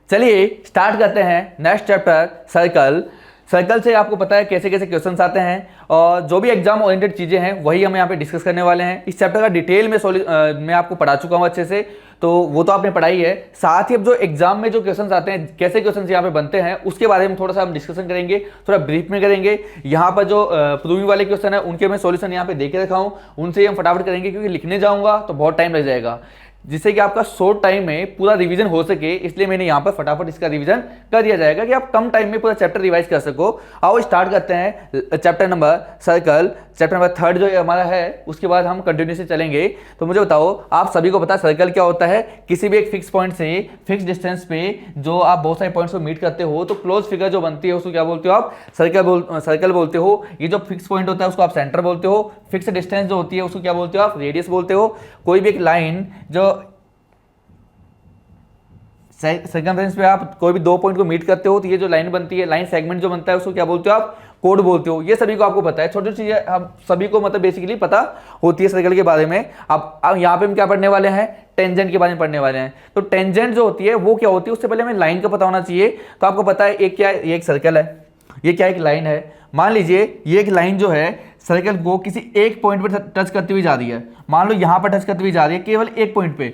चलिए स्टार्ट करते हैं नेक्स्ट चैप्टर सर्कल। सर्कल से आपको पता है कैसे कैसे क्वेश्चंस आते हैं और जो भी एग्जाम ओरिएंटेड चीज़ें हैं वही हम यहाँ पे डिस्कस करने वाले हैं। इस चैप्टर का डिटेल में मैं आपको पढ़ा चुका हूँ अच्छे से, तो वो तो आपने पढ़ाई है। साथ ही अब जो एग्जाम में जो क्वेश्चंस आते हैं, कैसे क्वेश्चंस यहाँ पे बनते हैं, उसके बारे में थोड़ा सा हम डिस्कशन करेंगे, थोड़ा ब्रीफ में करेंगे। यहाँ पर जो प्रूविंग वाले क्वेश्चन है उनके मैं सॉल्यूशन यहाँ पे दे के रखा हूँ, उनसे हम फटाफट करेंगे क्योंकि लिखने जाऊँगा तो बहुत टाइम लग जाएगा, जिससे कि आपका शॉर्ट टाइम में पूरा रिवीजन हो सके। इसलिए मैंने यहाँ पर फटाफट इसका रिवीजन कर दिया जाएगा कि आप कम टाइम में पूरा चैप्टर रिवाइज कर सको। आओ स्टार्ट करते हैं chapter number circle, chapter number 3 जो हमारा है, उसके बाद हम कंटिन्यूसली चलेंगे। तो मुझे बताओ, आप सभी को पता है सर्कल क्या होता है? किसी भी एक फिक्स पॉइंट से फिक्स डिस्टेंस पे जो आप बहुत सारे पॉइंट्स को मीट करते हो तो क्लोज फिगर जो बनती है उसको क्या बोलते हो आप? सर्कल बोलते हो। ये जो फिक्स पॉइंट होता है उसको आप सेंटर बोलते हो। फिक्स डिस्टेंस जो होती है उसको क्या बोलते हो आप? रेडियस बोलते हो। कोई भी एक लाइन जो सर्कमफ्रेंस पे आप कोई भी दो पॉइंट को मीट करते हो तो ये जो लाइन बनती है, लाइन सेगमेंट जो बनता है, उसको क्या बोलते हो आप? कोड बोलते हो। ये सभी को आपको पता है, छोटी छोटी चीजें हम सभी को मतलब बेसिकली पता होती है सर्कल के बारे में। अब यहाँ पे हम क्या पढ़ने वाले हैं? टेंजेंट के बारे में पढ़ने वाले हैं। तो टेंजेंट जो होती है वो क्या होती है, उससे पहले हमें लाइन का पता होना चाहिए। तो आपको पता है एक क्या है? ये एक सर्कल है, ये क्या? एक लाइन है। मान लीजिए ये एक लाइन जो है सर्कल को किसी एक पॉइंट पर टच करती हुई जा रही है। मान लो यहाँ पर टच करती हुई जा रही है केवल एक पॉइंट पे,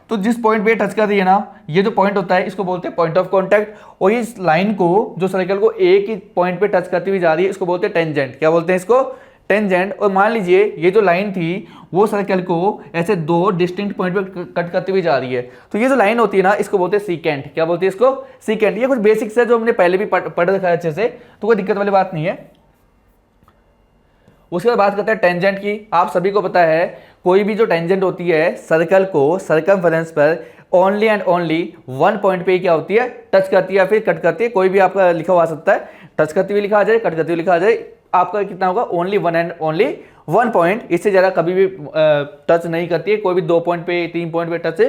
तो जिस पॉइंट पे टच कर रही है ना, ये जो पॉइंट होता है इसको बोलते हैं पॉइंट ऑफ कांटेक्ट। और इस लाइन को जो सर्कल को एक ही पॉइंट पे टच करती हुई जा रही है इसको बोलते हैं टेंजेंट। क्या बोलते हैं इसको? टेंजेंट। और मान लीजिए ये जो लाइन थी वो सर्कल को ऐसे दो डिस्टिंक्ट पॉइंट पे कट करती हुई जा रही है, तो ये जो लाइन होती है ना इसको बोलते हैं सीकेंट। क्या बोलते हैं इसको? सीकेंट। ये कुछ बेसिक्स है जो हमने पहले भी पढ़ रखा है अच्छे से, तो कोई दिक्कत वाली बात नहीं है। उसके बाद बात करते हैं टेंजेंट की। आप सभी को पता है कोई भी जो टेंजेंट होती है सर्कल को सर्कमफेरेंस पर only and only one point पे ही क्या होती है? टच करती है या फिर कट करती है। कोई भी आपका लिखा हुआ आ सकता है, टच करती हुई लिखा आ जाए, कट करती हुई लिखा आ जाए। आपका कितना होगा? Only one and only one point. इससे ज़्यादा कभी भी टच नहीं करती है। कोई भी दो पॉइंट पे, तीन पॉइंट पे टच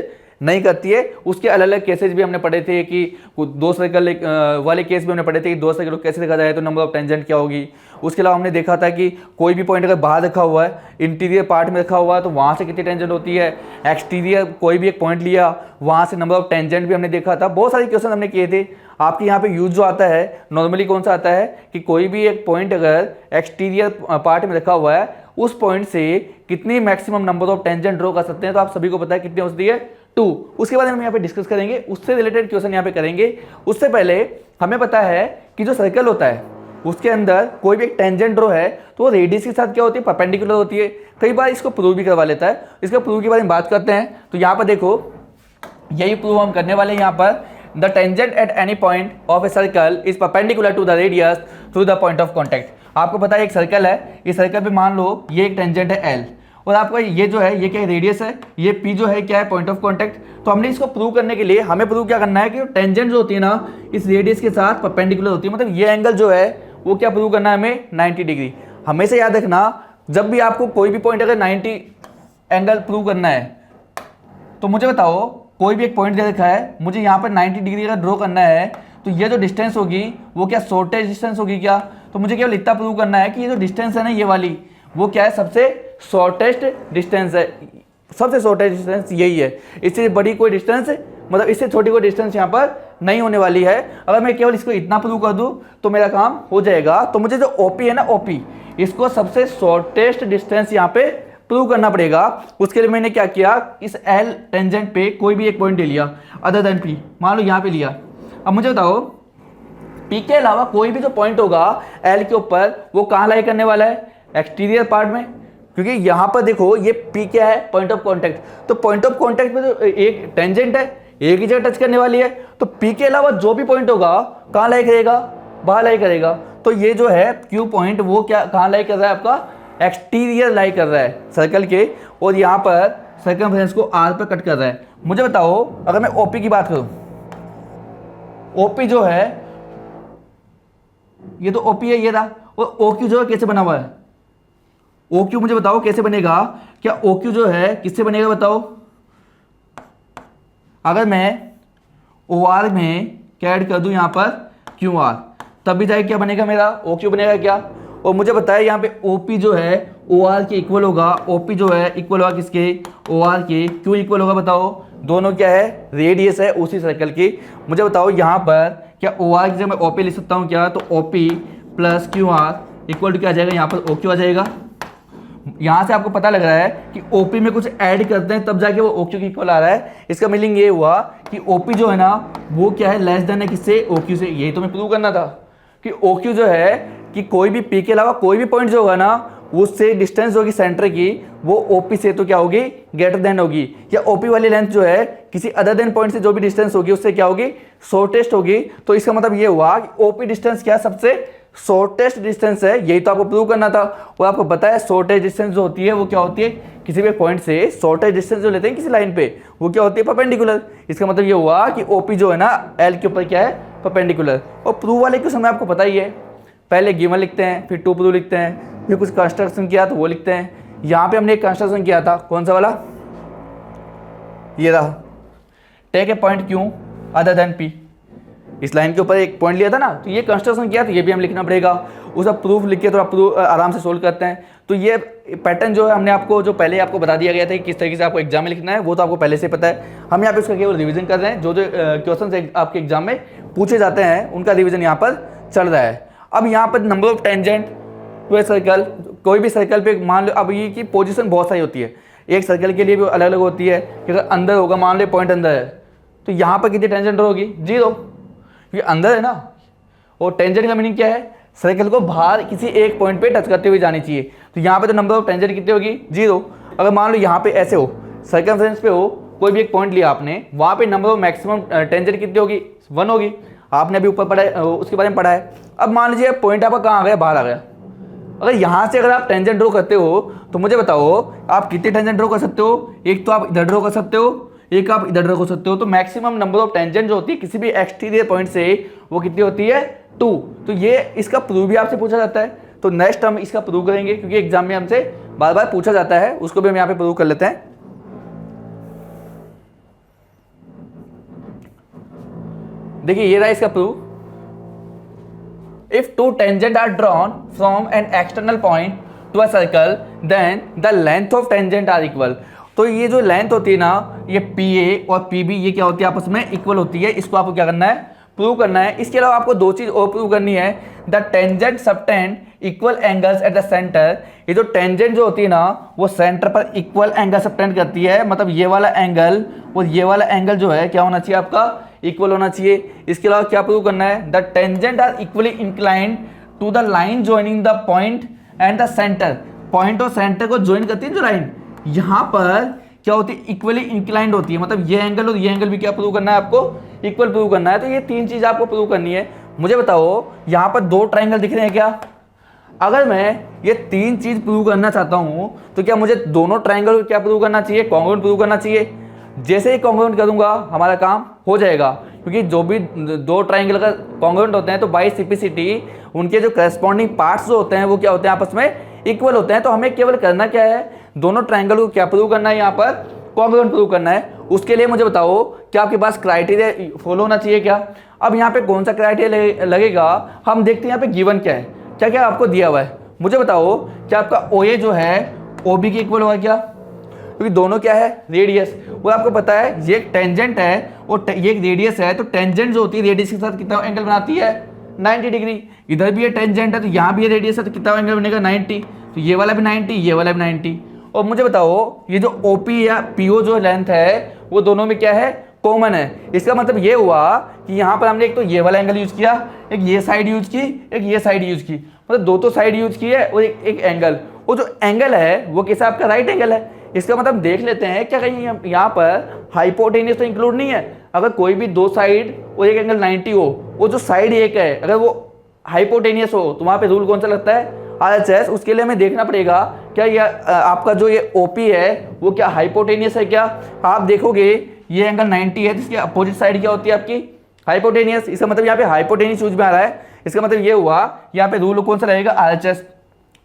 नहीं करती है। उसके अलग अलग केसेस भी हमने पढ़े थे कि दो सर्कल वाले केस भी हमने पढ़े थे कि दो सर्कल को कैसे देखा जाए तो नंबर ऑफ टेंजेंट क्या होगी। उसके अलावा हमने देखा था कि कोई भी पॉइंट अगर बाहर रखा हुआ है, इंटीरियर पार्ट में रखा हुआ है, तो वहाँ से कितनी टेंजेंट होती है। एक्सटीरियर कोई भी एक पॉइंट लिया, वहाँ से नंबर ऑफ टेंजेंट भी हमने देखा था। बहुत सारे क्वेश्चन हमने किए थे। आपके यहाँ पे यूज जो आता है नॉर्मली कौन सा आता है कि कोई भी एक पॉइंट अगर एक्सटीरियर पार्ट में रखा हुआ है, उस पॉइंट से कितनी maximum number of tangent draw कर सकते हैं। तो आप सभी को पता है कितनी होती है? 2। उसके बाद हम यहाँ पे डिस्कस करेंगे, उससे रिलेटेड क्वेश्चन यहाँ पे करेंगे। उससे पहले हमें पता है कि जो सर्कल होता है उसके अंदर कोई भी एक टेंजेंट ड्रॉ है तो वो रेडियस के साथ क्या होती है? परपेंडिकुलर होती है। कई बार इसको प्रूव भी करवा लेता है। इसका प्रूव के बारे में बात करते हैं। तो यहाँ पर देखो, यही प्रूव हम करने वाले हैं। यहाँ पर the tangent at any point of a circle is perpendicular to the radius through the point of contact. आपको पता है एक सर्कल है, इस सर्कल पे मान लो ये एक टेंजेंट है एल, और आपका ये जो है ये क्या रेडियस है, ये पी जो है क्या है? Point of contact. तो हमने इसको प्रूव करने के लिए हमें प्रूव क्या करना है कि टेंजेंट जो होती है ना इस रेडियस के साथ परपेंडिकुलर होती है। मतलब ये एंगल जो है वो क्या प्रूव करना है हमें? 90 डिग्री। हमेशा याद रखना, जब भी आपको कोई भी पॉइंट अगर 90 एंगल प्रूव करना है तो मुझे बताओ, कोई भी एक पॉइंट दे रखा है, मुझे यहाँ पर 90 डिग्री अगर ड्रॉ करना है तो ये जो डिस्टेंस होगी वो क्या शॉर्टेस्ट डिस्टेंस होगी क्या? तो मुझे केवल इतना प्रूव करना है कि ये जो डिस्टेंस है ना ये वाली, वो क्या है? सबसे शॉर्टेस्ट डिस्टेंस है। सबसे शॉर्टेस्ट डिस्टेंस यही है। इससे बड़ी कोई डिस्टेंस, मतलब इससे छोटी कोई डिस्टेंस यहाँ पर नहीं होने वाली है। अगर मैं केवल इसको इतना प्रूव कर दूं तो मेरा काम हो जाएगा। तो मुझे जो ओपी है ना, ओपी, इसको सबसे शॉर्टेस्ट डिस्टेंस यहाँ पे प्रूव करना पड़ेगा। उसके लिए मैंने क्या किया, इस एल टेंजेंट पे कोई भी एक पॉइंट ले लिया अदर देन पी। मान लो यहाँ पे लिया। अब मुझे बताओ पी के अलावा कोई भी जो पॉइंट होगा एल के ऊपर, वो कहाँ लाई करने वाला है? एक्सटीरियर पार्ट में। क्योंकि यहाँ पर देखो ये पी क्या है? Point of contact. तो पॉइंट ऑफ कांटेक्ट पे तो एक टेंजेंट है, एक ही जगह टच करने वाली है। तो पी के अलावा जो भी पॉइंट होगा कहाँ लाई करेगा? बाहर लाई करेगा। तो ये जो है क्यू पॉइंट वो क्या कहाँ लाई कर रहा है? आपका एक्सटीरियर लाई कर रहा है सर्कल के, और यहाँ पर सर्कमफेरेंस को आर पर कट कर रहा है। मुझे बताओ, अगर मैं ओपी की बात करूँ, ओपी जो है ये तो ओपी है, ये रहा। और ओ क्यू जो है कैसे बना हुआ है? ओ क्यू मुझे बताओ कैसे बनेगा? क्या ओ क्यू जो है किससे बनेगा बताओ? अगर मैं ओ आर में क्या ऐड कर दूं यहाँ पर क्यू आर, तब भी जाए क्या बनेगा मेरा? ओ क्यू बनेगा क्या? और मुझे बताया यहाँ पे OP जो है OR के इक्वल होगा, OP जो है इक्वल होगा किसके, OR के। क्यों इक्वल होगा बताओ, दोनों क्या है, रेडियस है उसी सर्कल की। मुझे बताओ यहाँ पर क्या OR की जगह मैं OP लिख सकता हूँ क्या, तो OP plus QR equal to क्या आ जाएगा, यहाँ पर OQ आ जाएगा। यहाँ से आपको पता लग रहा है कि OP में कुछ ऐड करते हैं तब जाके वो OQ की इक्वल आ रहा है। इसका मीनिंग ये हुआ कि OP जो है ना वो क्या है, लेस देन है किससे, OQ से। यही तो मैं प्रूव करना था कि OQ जो है कि कोई भी P के अलावा कोई भी पॉइंट जो होगा ना उससे डिस्टेंस होगी सेंटर की, वो OP से तो क्या होगी, ग्रेटर देन होगी। या OP वाली लेंथ जो है किसी अदर देन पॉइंट से जो भी डिस्टेंस होगी उससे क्या होगी, शॉर्टेस्ट होगी। तो इसका मतलब ये हुआ कि OP डिस्टेंस क्या सबसे शॉर्टेस्ट डिस्टेंस है। यही तो आपको प्रूव करना था। और आपको पता है शॉर्टेस्ट डिस्टेंस जो होती है वो क्या होती है, किसी भी पॉइंट से शॉर्टेस्ट डिस्टेंस जो लेते हैं किसी लाइन पे वो क्या होती है, परपेंडिकुलर। इसका मतलब ये हुआ कि OP जो है ना L के ऊपर क्या है, परपेंडिकुलर। और प्रूव वाले क्वेश्चन में आपको पता ही है, पहले गिवन लिखते हैं, फिर टू प्रूव लिखते हैं, फिर कुछ कंस्ट्रक्शन किया तो वो लिखते हैं। यहाँ पे हमने एक कंस्ट्रक्शन किया था, कौन सा वाला, ये रहा, टेक ए पॉइंट क्यों अदर देन P। इस लाइन के ऊपर एक पॉइंट लिया था ना, तो ये कंस्ट्रक्शन किया तो ये भी हम लिखना पड़ेगा। उसका प्रूफ लिख के थोड़ा प्रूफ आराम से सोल्व करते हैं। तो ये पैटर्न जो है हमने आपको जो पहले आपको बता दिया गया था कि किस तरीके से आपको एग्जाम में लिखना है, वो तो आपको पहले से पता है। हम यहाँ पे उसका केवल रिवीजन कर रहे हैं। जो जो क्वेश्चन आपके एग्जाम में पूछे जाते हैं उनका रिवीजन यहाँ पर चल रहा है। अब यहाँ पर number of tangent to a circle, कोई भी सर्कल पे मान लो, अब ये की पोजीशन बहुत सारी होती है, एक सर्कल के लिए भी अलग अलग होती है। कि अगर अंदर होगा, मान लो पॉइंट अंदर है, तो यहाँ पर कितनी टेंजेंट होगी, 0, क्योंकि अंदर है ना। और टेंजेंट का मीनिंग क्या है, सर्कल को बाहर किसी एक पॉइंट पे टच करते हुए जानी चाहिए। तो यहाँ पे तो नंबर ऑफ टेंजेंट कितनी होगी, 0। अगर मान लो यहाँ पे ऐसे हो, सर्कमफ्रेंस पे हो, कोई भी एक पॉइंट लिया आपने, वहाँ पे नंबर ऑफ मैक्सिमम टेंजेंट कितनी होगी, 1 होगी। आपने अभी ऊपर पढ़ा है, उसके बारे में पढ़ा है। अब मान लीजिए पॉइंट आपका कहाँ आ गया, बाहर आ गया। अगर यहाँ से अगर आप टेंजेंट ड्रॉ करते हो तो मुझे बताओ आप कितने टेंजेंट ड्रॉ कर सकते हो। एक तो आप इधर ड्रॉ कर सकते हो, एक आप इधर ड्रॉ कर सकते हो। तो मैक्सिमम नंबर ऑफ टेंजेंट जो होती है किसी भी एक्सटीरियर पॉइंट से वो कितनी होती है, 2। तो ये इसका प्रूफ भी आपसे पूछा जाता है। तो नेक्स्ट हम इसका प्रूव करेंगे, क्योंकि एग्जाम में हमसे बार बार पूछा जाता है, उसको भी हम यहाँ पे प्रूव कर लेते हैं। देखिए ये रहा इसका proof. If two tangents are drawn from an external point to a circle, then the length of tangent are equal। तो ये जो लेंथ होती है ना, ये PA और PB ये क्या होती है, आपस में इक्वल होती है। इसको आपको क्या करना है, प्रूव करना है। इसके अलावा आपको 2 चीज और प्रूव करनी है। The tangent subtend equal angles at the centre. ये जो टेंजेंट जो होती है ना वो सेंटर पर इक्वल एंगल सबटेंड करती है। मतलब ये वाला एंगल और ये वाला एंगल जो है क्या होना चाहिए, आपका इक्वल होना चाहिए। इसके अलावा क्या प्रूव करना है, the tangent are equally inclined to the line joining the point and the centre. Point और सेंटर को ज्वाइन करती है जो लाइन, यहाँ पर क्या होती है, इक्वली इंक्लाइंड होती है। मतलब ये एंगल और ये एंगल भी क्या प्रूव करना है, आपको इक्वल प्रूव करना है। तो ये 3 चीज आपको प्रूव करनी है। मुझे बताओ यहाँ पर 2 ट्राइंगल दिख रहे हैं क्या। अगर मैं ये 3 चीज प्रूव करना चाहता हूँ तो क्या मुझे दोनों ट्राइंगल क्या प्रूव करना चाहिए, कॉन्ग्रुएंट प्रूव करना चाहिए। जैसे ही कॉन्ग्रुएंट करूंगा हमारा काम हो जाएगा, क्योंकि जो भी 2 ट्राइंगल का कॉन्ग्रुएंट होते हैं तो बाय सिम्प्लिसिटी उनके जो करस्पॉन्डिंग पार्ट्स जो होते हैं वो क्या होते हैं, आपस में इक्वल होते हैं। तो हमें केवल करना क्या है, दोनों ट्राइंगल को क्या प्रूव करना है, यहाँ पर कॉन्ग्रुएंट प्रूव करना है। उसके लिए मुझे बताओ क्या आपके पास क्राइटेरिया फॉलो होना चाहिए क्या। अब यहाँ पे कौन सा क्राइटेरिया लगेगा, हम देखते हैं यहाँ पे गिवन क्या है, क्या क्या आपको दिया हुआ है। मुझे बताओ क्या आपका OA जो है OB के इक्वल होगा क्या, क्योंकि दोनों क्या है, रेडियस। वो आपको पता है ये एक टेंजेंट है और ये एक रेडियस है। तो टेंजेंट जो होती है रेडियस के साथ कितना एंगल बनाती है, 90 डिग्री। इधर भी ये टेंजेंट है तो यहाँ भी ये रेडियस है तो कितना एंगल बनेगा, 90। तो ये वाला भी 90, ये वाला भी 90। और मुझे बताओ ये जो OP या PO जो लेंथ है वो दोनों में क्या है, कॉमन है। इसका मतलब ये हुआ कि यहाँ पर हमने एक तो ये वाला एंगल यूज किया, एक ये साइड यूज की, एक ये साइड यूज की। मतलब 2 तो साइड यूज की है और एक एंगल। वो जो एंगल है वो किस आपका राइट एंगल है। इसका मतलब देख लेते हैं क्या कहीं यहाँ पर हाइपोटेनियस तो इंक्लूड नहीं है। अगर कोई भी 2 साइड और एक एंगल 90 हो, वो जो साइड एक है अगर वो हाइपोटेनियस हो तो वहाँ पे रूल कौन सा लगता है, RHS। उसके लिए हमें देखना पड़ेगा क्या ये आपका जो ये OP है वो क्या हाइपोटेनियस है क्या। आप देखोगे ये एंगल 90 है, जिसकी अपोजिट साइड क्या होती है आपकी, हाइपोटेनियस। इसका मतलब यहाँ पे हाइपोटेनियस यूज में आ रहा है। इसका मतलब ये हुआ यहाँ पे रूल कौन सा रहेगा, RHS।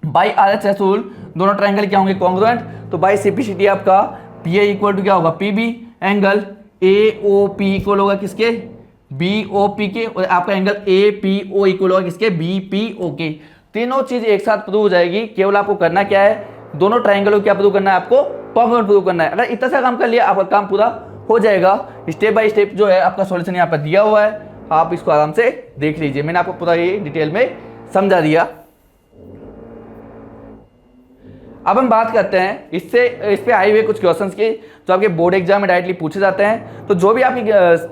बाई RHS रूल दोनों ट्राइंगल क्या होंगे, कॉन्ग्रुएंट। तो बाई सिम्प्लिसिटी आपका PA इक्वल टू क्या होगा, PB। एंगल AOP इक्वल होगा किसके, BOP के। और आपका एंगल APO इक्वल होगा किसके, BPO के। तीनों चीज एक साथ प्रूव हो जाएगी। केवल आपको करना क्या है, दोनों ट्राइंगल को क्या प्रूव करना है, आपको कॉन्ग्रुएंट प्रूव करना है। अगर इतना सा काम कर लिया आपका काम पूरा हो जाएगा। स्टेप बाय स्टेप जो है आपका सॉल्यूशन यहाँ पर दिया हुआ है, आप इसको आराम से देख लीजिए। मैंने आपको पूरा ये डिटेल में समझा दिया। अब हम बात करते हैं इस पे आए हुए कुछ क्वेश्चंस की जो आपके बोर्ड एग्जाम में डायरेक्टली पूछे जाते हैं। तो जो भी आपकी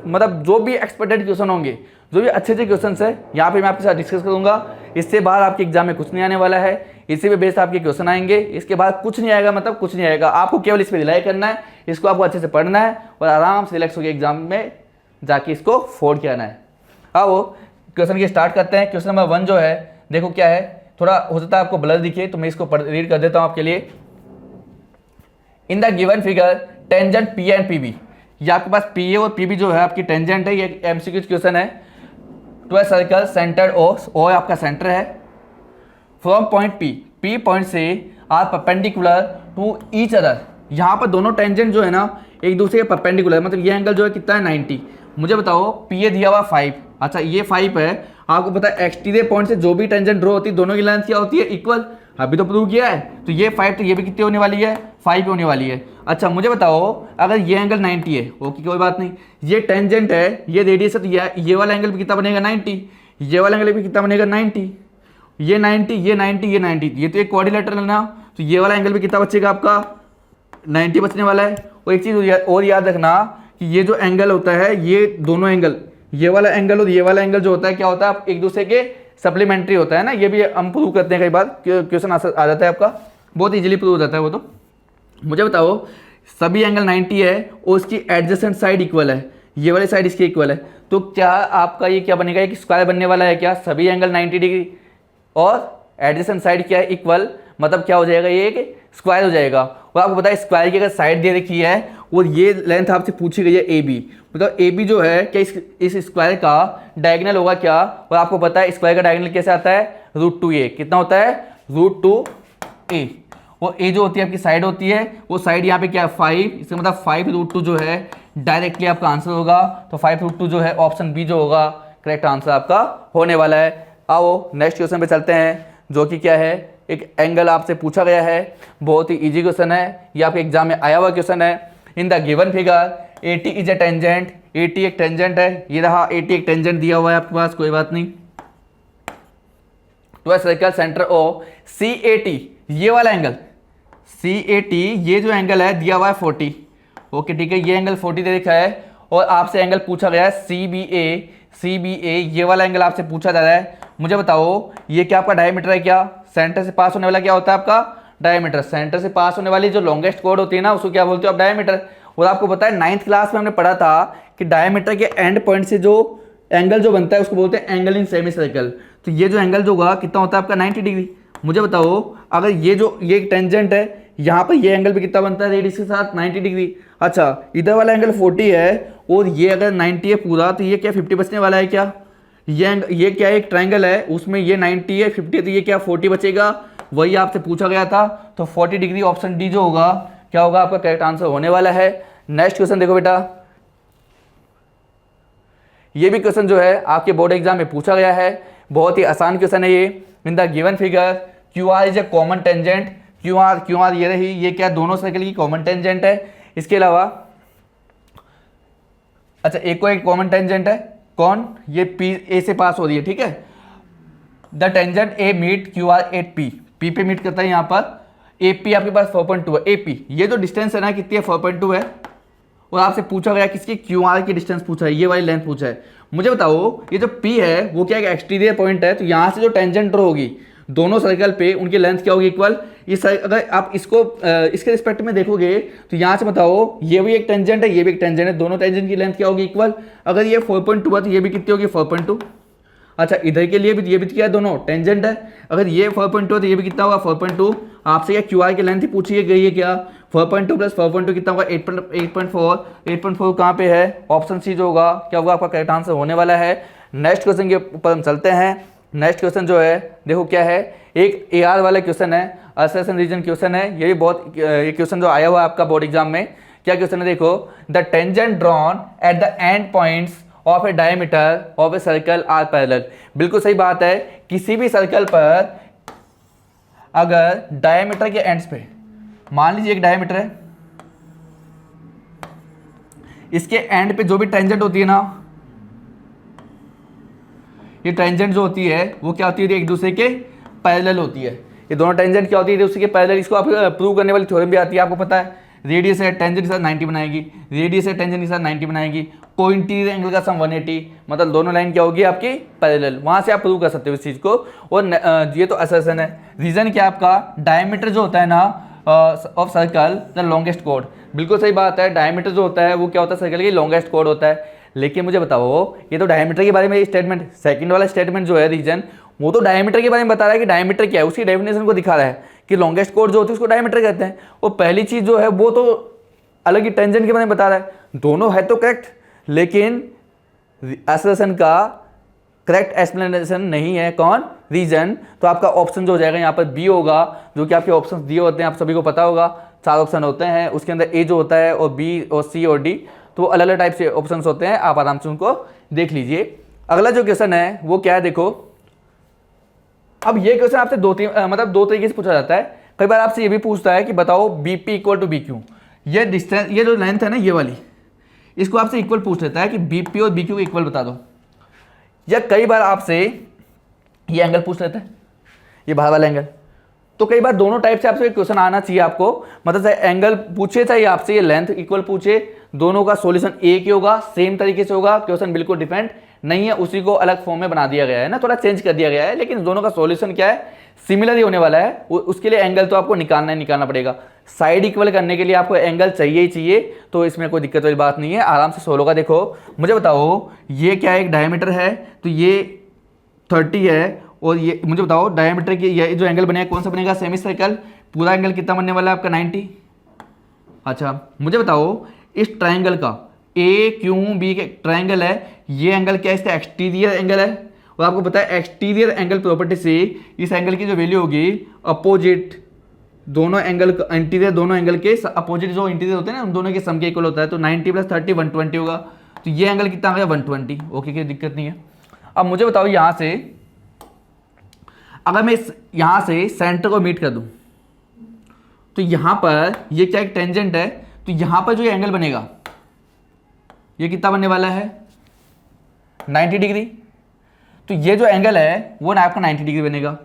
मतलब जो भी एक्सपेक्टेड क्वेश्चन होंगे, जो भी अच्छे क्वेश्चन है, यहाँ पे मैं आपके साथ डिस्कस करूंगा। इससे बाहर आपके एग्जाम में कुछ नहीं आने वाला है, इसी पे बेस्ड आपके क्वेश्चन आएंगे। इसके बाद कुछ नहीं आएगा, मतलब कुछ नहीं आएगा। आपको केवल इस पर रिलाई करना है, इसको आपको अच्छे से पढ़ना है और आराम से रिलैक्स होकर एग्जाम में जाके इसको फोड़ के आना है। आओ क्वेश्चन की स्टार्ट करते हैं। क्वेश्चन नंबर 1 जो है, देखो क्या है, थोड़ा हो सकता है आपको ब्लर दिखे तो मैं इसको रीड कर देता हूं आपके लिए। In the given figure tangent P and P B, ये आपके पास पी ए और पी बी जो है आपकी टेंजेंट है। ये एमसीक्यू क्वेश्चन है। To a circle centre O आपका सेंटर है। फ्रॉम पॉइंट पी पॉइंट से are perpendicular to each other. यहाँ पर दोनों टेंजेंट जो है ना एक दूसरे के परपेंडिकुलर, मतलब ये एंगल जो है कितना है 90। मुझे बताओ पी ए दिया हुआ 5, अच्छा ये 5 है। आपको पता है एक्सटीरियर पॉइंट से जो भी टेंजेंट ड्रॉ होती है दोनों की लेंथ क्या होती है, इक्वल। अभी तो प्रूव किया है। तो ये 5 तो ये भी कितनी होने वाली है, 5 होने वाली है। अच्छा मुझे बताओ अगर ये एंगल 90 है, ओके कोई बात नहीं, ये टेंजेंट है, ये रेडियस है, तो ये वाला एंगल भी कितना बनेगा 90, ये वाला एंगल भी कितना बनेगा 90, ये 90, ये 90, ये 90, ये तो एक क्वाड्रिलेटरल है ना, तो ये वाला एंगल भी कितना बचेगा आपका 90 बचने वाला है। और एक चीज़ और याद रखना कि ये जो एंगल होता है, ये दोनों एंगल, ये वाला एंगल और ये वाला एंगल जो होता है क्या होता है, एक दूसरे के सप्लीमेंट्री होता है ना। ये भी हम प्रूव करते हैं, कई बार क्वेश्चन आ जाता है आपका, बहुत इजीली प्रूव हो जाता है वो। तो मुझे बताओ सभी एंगल 90 है और उसकी एडजेसेंट साइड इक्वल है, ये वाली साइड इसकी इक्वल है, तो क्या आपका ये क्या बनेगा, एक स्क्वायर बनने वाला है क्या। सभी एंगल 90 डिग्री और एडजेसेंट साइड क्या है, इक्वल, मतलब क्या हो जाएगा, ये एक स्क्वायर हो जाएगा। और आपको पता है स्क्वायर की अगर साइड दे रखी है और ये लेंथ आपसे पूछी गई है ए बी, मतलब ए बी जो है क्या इस स्क्वायर का डायगोनल होगा क्या। और आपको पता है स्क्वायर का डायगोनल कैसे आता है, √2a, कितना होता है √2a। और ए जो होती है आपकी साइड होती है, वो साइड यहाँ पे क्या है 5, इसका मतलब 5√2 जो है डायरेक्टली आपका आंसर होगा। तो 5√2 जो है ऑप्शन बी जो होगा करेक्ट आंसर आपका होने वाला है। आओ नेक्स्ट क्वेश्चन पे चलते हैं, जो कि क्या है, एक एंगल आपसे पूछा गया है, बहुत ही इजी क्वेश्चन है, ये आपके एग्जाम में आया हुआ क्वेश्चन है। In the given figure AT is a tangent, AT एक टेंजेंट है, ये रहा AT एक टेंजेंट दिया हुआ है आपके पास, कोई बात नहीं। To a circle centre O CAT, ये वाला एंगल CAT, ये जो एंगल है दिया हुआ है 40, ओके ठीक है, ये एंगल 40 दे रखा है। और आपसे एंगल पूछा गया है CBA, ये वाला एंगल आपसे पूछा जा रहा है। मुझे बताओ ये क्या आपका डायमीटर है, क्या सेंटर से पास होने वाला क्या होता है आपका डायमीटर। सेंटर से पास होने वाली जो लॉन्गेस्ट कॉर्ड होती है ना, उसको क्या बोलते हो आप, डायमीटर। और आपको पता है 9th क्लास में हमने पढ़ा था कि डायमीटर के एंड पॉइंट से जो एंगल जो बनता है उसको बोलते हैं एंगल इन सेमी सर्कल। तो ये जो एंगल जो होगा कितना होता है आपका 90 डिग्री। मुझे बताओ अगर ये टेंजेंट है, यहाँ पर ये एंगल भी कितना बनता है रेडियस के साथ 90 डिग्री। अच्छा इधर वाला एंगल 40 है और ये अगर 90 है पूरा, तो ये क्या 50 बचने वाला है क्या। ये क्या एक ट्राइंगल है, उसमें ये 90 है 50 है, तो ये क्या 40 बचेगा, वही आपसे पूछा गया था। तो 40 डिग्री ऑप्शन डी जो होगा क्या होगा आपका करेक्ट आंसर होने वाला है। नेक्स्ट क्वेश्चन देखो बेटा, ये भी क्वेश्चन जो है आपके बोर्ड एग्जाम में पूछा गया है, बहुत ही आसान क्वेश्चन है ये। इन the given figure Q R is a common tangent, Q R ये रही, ये क्या दोनों सर्कल की कॉमन टेंजेंट है। इसके अलावा अच्छा एक को एक कॉमन टेंजेंट है, कौन, ये पी ए से पास हो रही है, ठीक है। The tangent A meet Q R at P पे मीट करता है यहाँ पर। ए पी आपके पास 4.2 है, ए पी ये जो डिस्टेंस है ना कितनी है 4.2 है। और आपसे पूछा गया किसकी, क्यू आर की डिस्टेंस पूछा है, ये वाली लेंथ पूछा है। मुझे बताओ ये जो पी है वो क्या एक एक्सटीरियर पॉइंट है, तो यहाँ से जो टेंजेंट ड्रॉ होगी दोनों सर्कल पे उनकी लेंथ क्या होगी इक्वल। इस अगर आप इसको इसके रिस्पेक्ट में देखोगे तो यहाँ से बताओ ये भी एक टेंजेंट है, ये भी एक टेंजेंट है, दोनों टेंजेंट की लेंथ क्या होगी इक्वल। अगर ये 4.2 है तो ये भी कितनी होगी 4.2। अच्छा इधर के लिए भी ये भी क्या है, दोनों टेंजेंट है। अगर ये 4.2 है तो ये भी कितना होगा 4.2। आपसे क्या क्यू आर की लेंथ ही पूछी गई है क्या, 4.2 प्लस 4.2 कितना होगा 8.4 कहाँ पे है, ऑप्शन सी जो होगा क्या होगा आपका करेक्ट आंसर होने वाला है। नेक्स्ट क्वेश्चन के ऊपर हम चलते हैं। नेक्स्ट क्वेश्चन जो है देखो क्या है, एक AR वाला क्वेश्चन है, असर्शन रीजन क्वेश्चन है। ये भी बहुत ये क्वेश्चन जो आया हुआ है आपका बोर्ड एग्जाम में, क्या क्वेश्चन है देखो, the tangent drawn at the end points of a diameter of a circle are parallel. बिल्कुल सही बात है, किसी भी सर्कल पर अगर डायमीटर के एंड्स पे मान लीजिए एक डायमीटर है, इसके एंड पे जो भी टेंजेंट होती है ना, ये टेंजेंट जो होती है वो क्या होती है, एक दूसरे के पैरेलल होती है। ये दोनों टेंजेंट क्या होती है, एक दूसरे के पैरेलल। इसको आप प्रूव करने वाली थ्योरम भी आती है, आपको पता है। रेडियस है टेंजेंट के साथ 90 बनाएगी, रेडियस है टेंजेंट के साथ 90 बनाएगी, को इंटीरियर एंगल का सम 180, मतलब दोनों लाइन क्या होगी आपकी पैरेलल। वहां से आप प्रूव कर सकते हो इस चीज को। और ये तो असर्शन है। रीजन क्या आपका, डायमीटर जो होता है ना of circle the longest code. बिल्कुल सही बात है, डायमीटर जो होता है वो क्या होता है, सर्कल की लॉन्गेस्ट कोड होता है। लेकिन मुझे बताओ, ये तो डायमीटर के बारे में स्टेटमेंट, सेकंड वाला स्टेटमेंट जो है रीजन, वो तो डायमीटर के बारे में बता रहा है कि डायमीटर क्या है, उसकी डेफिनेशन को दिखा रहा है कि लॉन्गेस्ट कोड जो होती है उसको डायमीटर कहते हैं। और पहली चीज जो है वो तो अलग ही टेंजेंट के बारे में बता रहा है। दोनों है तो करेक्ट, लेकिन असर्शन का करेक्ट एक्सप्लेनेशन नहीं है। कौन, रीजन। तो आपका ऑप्शन जो हो जाएगा यहाँ पर बी होगा, जो कि आपके ऑप्शन दिए होते हैं, आप सभी को पता होगा 4 ऑप्शन होते हैं, उसके अंदर ए जो होता है और बी और सी और डी, तो अलग अलग टाइप से ऑप्शन होते हैं, आप आराम से उनको देख लीजिए। अगला जो क्वेश्चन है वो क्या है, देखो। अब ये क्वेश्चन आपसे दो तरीके से पूछा जाता है। कई बार आपसे ये भी पूछता है कि बताओ BP equal to B Q, ये डिस्टेंस, ये जो लेंथ है ना ये वाली, इसको आपसे इक्वल पूछ लेता है कि बीपी और बीक्यू इक्वल बता दो। या कई बार आपसे ये एंगल पूछ लेता है, ये बाहर वाला एंगल। तो कई बार दोनों टाइप से आपसे क्वेश्चन आना चाहिए आपको, मतलब चाहे एंगल पूछे चाहे आपसे ये लेंथ इक्वल पूछे, दोनों का सॉल्यूशन एक ही होगा, सेम तरीके से होगा। क्वेश्चन बिल्कुल डिफरेंट नहीं है, उसी को अलग फॉर्म में बना दिया गया है ना, थोड़ा चेंज कर दिया गया है, लेकिन दोनों का सॉल्यूशन क्या है, सिमिलर ही होने वाला है। उसके लिए एंगल तो आपको निकालना पड़ेगा। साइड इक्वल करने के लिए आपको एंगल चाहिए ही चाहिए, तो इसमें कोई दिक्कत वाली बात नहीं है, आराम से सोल्व होगा। देखो मुझे बताओ, ये क्या है, एक डायमीटर है, तो ये 30 है, और ये मुझे बताओ डायमीटर की ये जो एंगल बनेगा कौन सा बनेगा, सेमी सर्कल। पूरा एंगल कितना बनने वाला है आपका 90। अच्छा मुझे बताओ, इस ट्राइंगल का ए क्यू बी के ट्राइंगल है, ये एंगल क्या है, इसका एक्सटीरियर एंगल है। और आपको पता है एक्सटीरियर एंगल प्रॉपर्टी से इस एंगल की जो वैल्यू होगी, अपोजिट दोनों एंगल, इंटीरियर दोनों एंगल के अपोजिट जो इंटीरियर होते हैं ना, उन दोनों के सम के इक्वल होता है। तो 90 + 30 120 होगा। तो ये एंगल कितना आ गया, 120। ओके, कोई दिक्कत नहीं है। अब मुझे बताओ, यहाँ से अगर मैं यहाँ से सेंटर को मीट कर दूं, तो यहाँ पर ये क्या एक टेंजेंट है, तो यहाँ पर जो ये एंगल बनेगा ये कितना बनने वाला है, 90 डिग्री। तो ये जो एंगल है वो ना आपका 90 डिग्री बनेगा।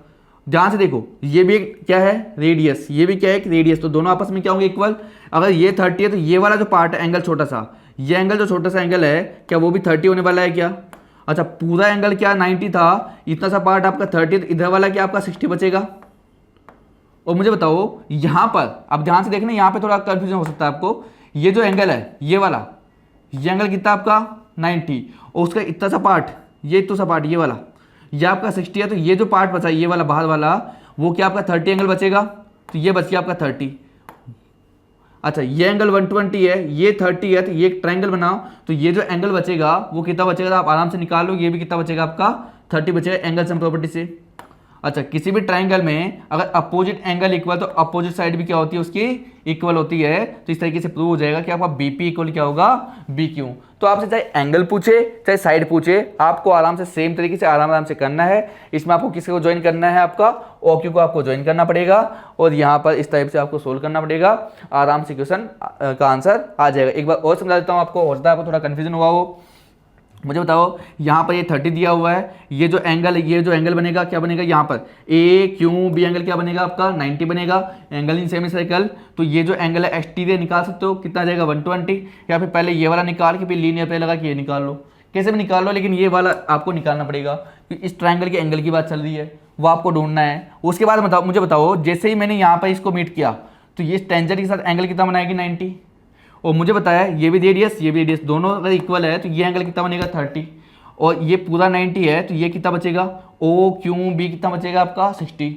ध्यान से देखो, ये भी एक क्या है, रेडियस, ये भी क्या है, एक रेडियस, तो दोनों आपस में क्या होंगे, इक्वल। अगर ये 30 है तो ये वाला जो पार्ट है एंगल छोटा सा, ये एंगल जो छोटा सा एंगल है, क्या वो भी 30 होने वाला है क्या? अच्छा, पूरा एंगल क्या 90 था, इतना सा पार्ट आपका 30, तो इधर वाला क्या आपका 60 बचेगा। और मुझे बताओ यहाँ पर, अब ध्यान से देखना, यहाँ पे थोड़ा कंफ्यूजन हो सकता है आपको। ये जो एंगल है ये वाला, ये एंगल कितना आपका 90, और उसका इतना सा पार्ट, ये इतना सा पार्ट, ये वाला, ये आपका 60 है। तो ये जो पार्ट बचा ये वाला बाहर वाला, वो क्या आपका 30 एंगल बचेगा। तो ये बच गया आपका 30। अच्छा, ये एंगल 120 है, ये 30 है, तो ये एक ट्रायंगल बनाओ। तो ये जो एंगल बचेगा वो कितना बचेगा, तो आप आराम से निकाल लो। ये भी कितना बचेगा आपका 30 बचेगा एंगल सम प्रॉपर्टी से। अच्छा, किसी भी ट्रायंगल में अगर अपोजिट एंगल इक्वल, तो अपोजिट साइड भी क्या होती है, उसकी इक्वल होती है। तो इस तरीके से प्रूव हो जाएगा कि आपका बीपी इक्वल क्या होगा, बी क्यू। तो आपसे चाहे एंगल पूछे चाहे साइड पूछे, आपको आराम से सेम तरीके से आराम से करना है। इसमें आपको किसी को ज्वाइन करना है, आपका ओ क्यू को आपको ज्वाइन करना पड़ेगा, और यहाँ पर इस टाइप से आपको सोल्व करना पड़ेगा। आराम से क्वेश्चन का आंसर आ जाएगा। एक बार और समझा देता हूँ आपको, हो सकता है आपको थोड़ा कन्फ्यूजन हुआ हो। मुझे बताओ, यहाँ पर ये 30 दिया हुआ है, ये जो एंगल बनेगा क्या बनेगा, यहाँ पर ए क्यू बी एंगल क्या बनेगा आपका 90 बनेगा, एंगल इन सेमी सर्कल। तो ये जो एंगल है एक्सटीरियर निकाल सकते हो, कितना जाएगा 120, या फिर पहले ये वाला निकाल के फिर लीनियर पे लगा कि ये निकाल लो, कैसे भी निकाल लो, लेकिन ये वाला आपको निकालना पड़ेगा क्योंकि इस ट्रायंगल के एंगल की बात चल रही है, वो आपको ढूंढना है। उसके बाद मुझे बताओ, जैसे ही मैंने यहाँ पर इसको मीट किया, तो ये टेंजेंट के साथ एंगल कितना बनाएगी 90, और मुझे बताया ये भी रेडियस दोनों अगर इक्वल है, तो ये एंगल कितना बनेगा 30, और ये पूरा 90 है, तो ये कितना बचेगा, ओ क्यू बी कितना बचेगा आपका 60।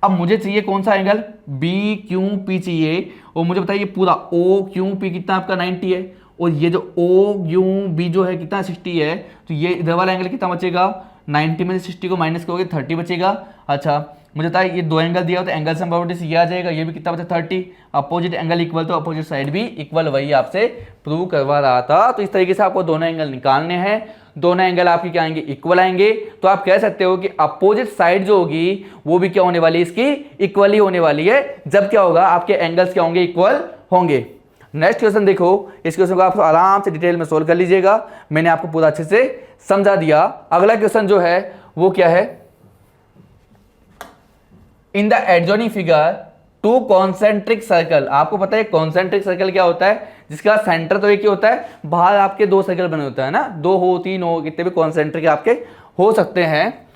अब मुझे चाहिए कौन सा एंगल, बी क्यू पी चाहिए, और मुझे बताइए पूरा ओ क्यू पी कितना आपका 90 है, और ये जो ओ क्यू बी जो है कितना 60 है। तो ये इधर वाला एंगल कितना बचेगा, 90 में से 60 को माइनस करोगे 30 बचेगा। अच्छा, मुझे बताया ये दो एंगल दिया हो तो एंगल सम प्रॉपर्टी से ये आ जाएगा, ये भी कितना बचा 30, अपोजिट एंगल इक्वल तो अपोजिट साइड भी इक्वल, वही आपसे प्रूव करवा रहा था। तो इस तरीके से आपको दोनों एंगल निकालने हैं। दोनों एंगल आपकी क्या आएंगे, इक्वल आएंगे। तो आप कह सकते हो कि अपोजिट साइड जो होगी वो भी क्या होने वाली है, इसकी इक्वली होने वाली है। जब क्या होगा, आपके एंगल्स क्या होंगे, इक्वल होंगे। नेक्स्ट क्वेश्चन देखो, इस क्वेश्चन को आप आराम से डिटेल में सोल्व कर लीजिएगा, मैंने आपको पूरा अच्छे से समझा दिया। अगला क्वेश्चन जो है वो क्या है, in the adjoining figure to concentric circle. आपको पता है कॉन्सेंट्रिक सर्कल क्या होता है, जिसका सेंटर तो एक ही होता है, बाहर आपके दो सर्कल बने होते हैं ना, दो हो तीन हो कितने भी कॉन्सेंट्रिक आपके हो सकते हैं।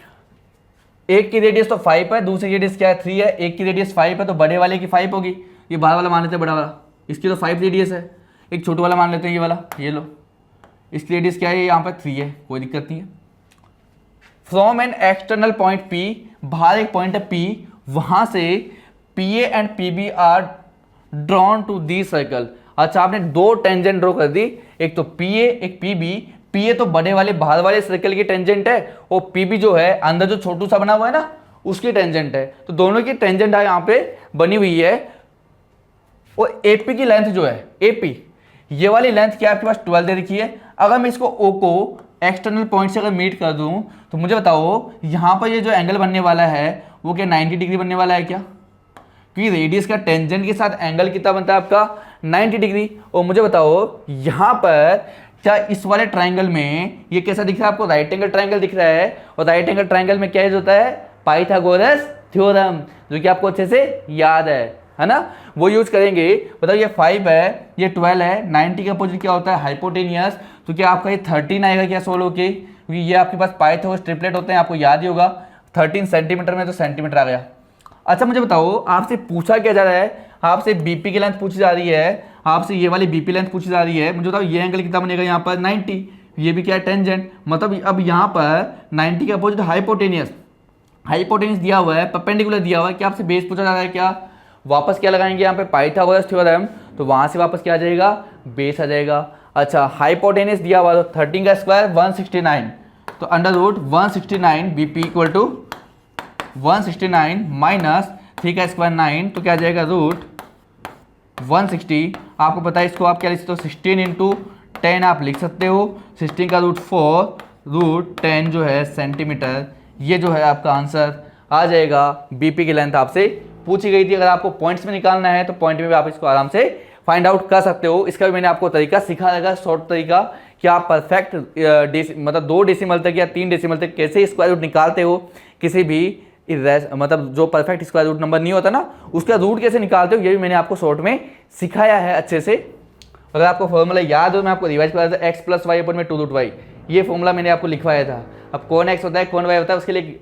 एक की रेडियस तो 5 है, दूसरी रेडियस क्या है 3 है। एक की रेडियस 5 है तो बड़े वाले की 5 होगी, ये बाहर वाला मान लेते हैं बड़ा वाला, इसकी तो 5 रेडियस है। एक छोटा वाला मान लेते हैं ये वाला, ये लो, इसकी रेडियस क्या है, यहाँ पर 3 है, कोई दिक्कत नहीं है। From an external point P, बाहर एक पॉइंट है P, वहां से PA and PB are drawn to the circle. अच्छा, आपने दो टेंजेंट ड्रॉ कर दी, एक तो PA एक PB। PA तो बड़े वाले बाहर वाले सर्कल की टेंजेंट है, और PB जो है अंदर जो छोटू सा बना हुआ है ना, उसकी टेंजेंट है। तो दोनों की टेंजेंट यहाँ पे बनी हुई है। और AP की लेंथ जो है, AP ये वाली लेंथ क्या आपके पास 12 दे रखी है। अगर मैं इसको O को एक्सटर्नल पॉइंट से अगर मीट कर दूं तो मुझे बताओ यहाँ पर ये जो एंगल बनने वाला है वो क्या 90 डिग्री बनने वाला है क्या, क्योंकि रेडियस का टेंजेंट के साथ एंगल कितना बनता है आपका 90 डिग्री। और मुझे बताओ यहाँ पर क्या इस वाले ट्राइंगल में ये कैसा दिख रहा है आपको, राइट एंगल ट्राइंगल दिख रहा है। और राइट एंगल ट्राइंगल में क्या यूज होता है, पाइथागोरस थ्योरम, जो कि आपको अच्छे से याद है ना, वो यूज करेंगे। बताओ ये 5 है, ये 12 है, 90 का अपोजिट क्या होता है, हाइपोटेनियस। तो क्या आपका ये 13 आएगा क्या सोल्व होके, क्योंकि ये आपके पास पाइथागोरस ट्रिपलेट होते हैं, आपको याद ही होगा। 13 सेंटीमीटर में तो सेंटीमीटर आ गया। अच्छा मुझे बताओ, आपसे पूछा क्या जा रहा है, आपसे बीपी की लेंथ पूछी जा रही है, आपसे ये वाली बीपी लेंथ पूछी जा रही है। मुझे बताओ ये एंगल कितना बनेगा यहाँ पर 90, ये भी क्या है टेंजेंट। मतलब अब यहाँ पर 90 के अपोजिट हाइपोटेनियस, हाइपोटेनियस दिया हुआ है, परपेंडिकुलर दिया हुआ है, क्या आपसे बेस पूछा जा रहा है क्या, वापस क्या लगाएंगे यहाँ पे पाइथागोरस थ्योरम, तो वहाँ से वापस क्या आ जाएगा, बेस आ जाएगा। अच्छा हाइपोटेनियस दिया हुआ तो 13 का स्क्वायर 169, तो under root 169 BP equal to 169 minus 3 का स्क्वायर 9, तो क्या आ जाएगा रूट 160। आपको पता है इसको आप क्या लिख सकते हो, 16 इंटू 10 आप लिख सकते हो, 16 का रूट 4 रूट 10 जो है सेंटीमीटर। ये जो है आपका आंसर आ जाएगा। बीपी की लेंथ आपसे पूछी गई थी, अगर आपको पॉइंट्स में निकालना है तो पॉइंट में भी आप इसको आराम से फाइंड आउट कर सकते हो। इसका भी मैंने आपको तरीका सिखा रहेगा, शॉर्ट तरीका, कि आप परफेक्ट मतलब 2 डेसिमल तक या 3 डेसिमल तक कैसे स्क्वायर रूट निकालते हो, किसी भी मतलब जो परफेक्ट स्क्वायर रूट नंबर नहीं होता ना, उसका रूट कैसे निकालते हो, ये भी मैंने आपको शॉर्ट में सिखाया है अच्छे से। अगर आपको फॉर्मूला याद हो, मैं आपको रिवाइज करा था, x प्लस वाई अपन में 2 रूट वाई, ये फॉर्मूला मैंने आपको लिखवाया था। अब कौन x होता है कौन y होता है, उसके लिए